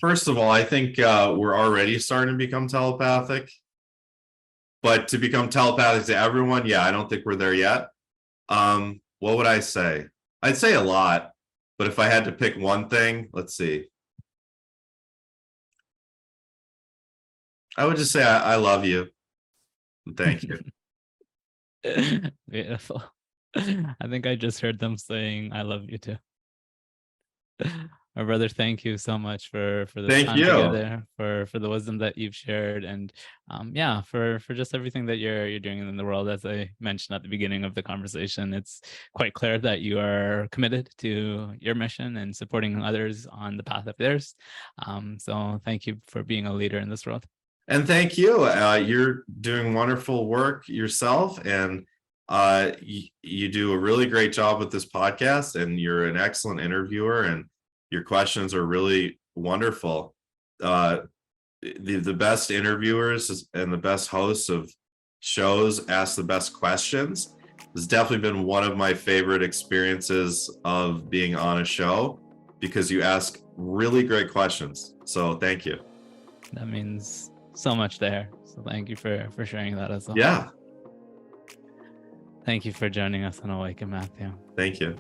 A: First of all, I think we're already starting to become telepathic. But to become telepathic to everyone, yeah, I don't think we're there yet. what would I say? I'd say a lot, but if I had to pick one thing, let's see. I would just say I love you. Thank you.
C: Beautiful. I think I just heard them saying, I love you too. My brother, thank you so much for this
A: Thank
C: time
A: you.
C: together, for the wisdom that you've shared, and yeah, for just everything that you're doing in the world. As I mentioned at the beginning of the conversation, it's quite clear that you are committed to your mission and supporting others on the path of theirs. So thank you for being a leader in this world.
A: And thank you. You're doing wonderful work yourself, and you do a really great job with this podcast, and you're an excellent interviewer, and your questions are really wonderful. The best interviewers and the best hosts of shows ask the best questions. It's definitely been one of my favorite experiences of being on a show, because you ask really great questions. So thank you.
C: That means so much there. So thank you for sharing that as well.
A: Yeah.
C: Thank you for joining us on Awaken, Matthew.
A: Thank you.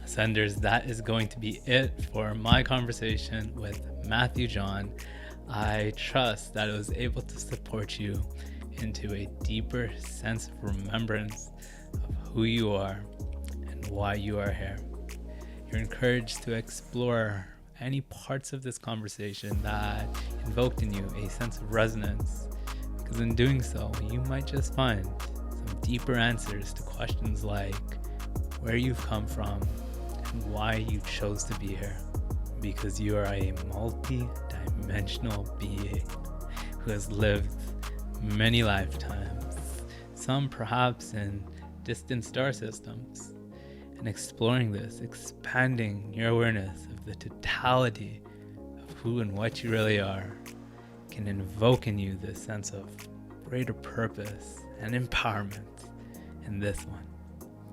C: Ascenders, that is going to be it for my conversation with Matthew John. I trust that it was able to support you into a deeper sense of remembrance of who you are and why you are here. You're encouraged to explore any parts of this conversation that invoked in you a sense of resonance, because in doing so, you might just find some deeper answers to questions like where you've come from and why you chose to be here, because you are a multi-dimensional being who has lived many lifetimes, some perhaps in distant star systems. And exploring this, expanding your awareness of the totality of who and what you really are, can invoke in you this sense of greater purpose and empowerment in this one.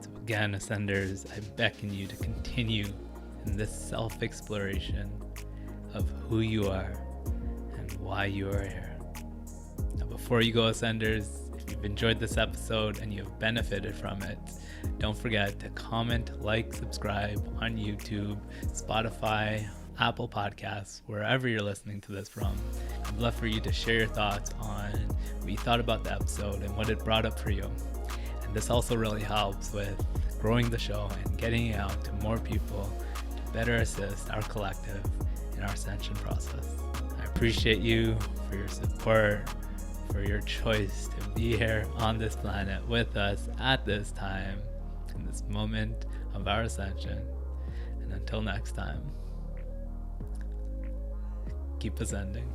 C: So again, Ascenders, I beckon you to continue in this self-exploration of who you are and why you are here. Now, before you go, Ascenders, if you've enjoyed this episode and you have benefited from it, don't forget to comment, like, subscribe on YouTube, Spotify, Apple Podcasts, wherever you're listening to this from. I'd love for you to share your thoughts on what you thought about the episode and what it brought up for you. And this also really helps with growing the show and getting it out to more people to better assist our collective in our ascension process. I appreciate you for your support, for your choice to be here on this planet with us at this time, in this moment of our ascension. And until next time, keep ascending.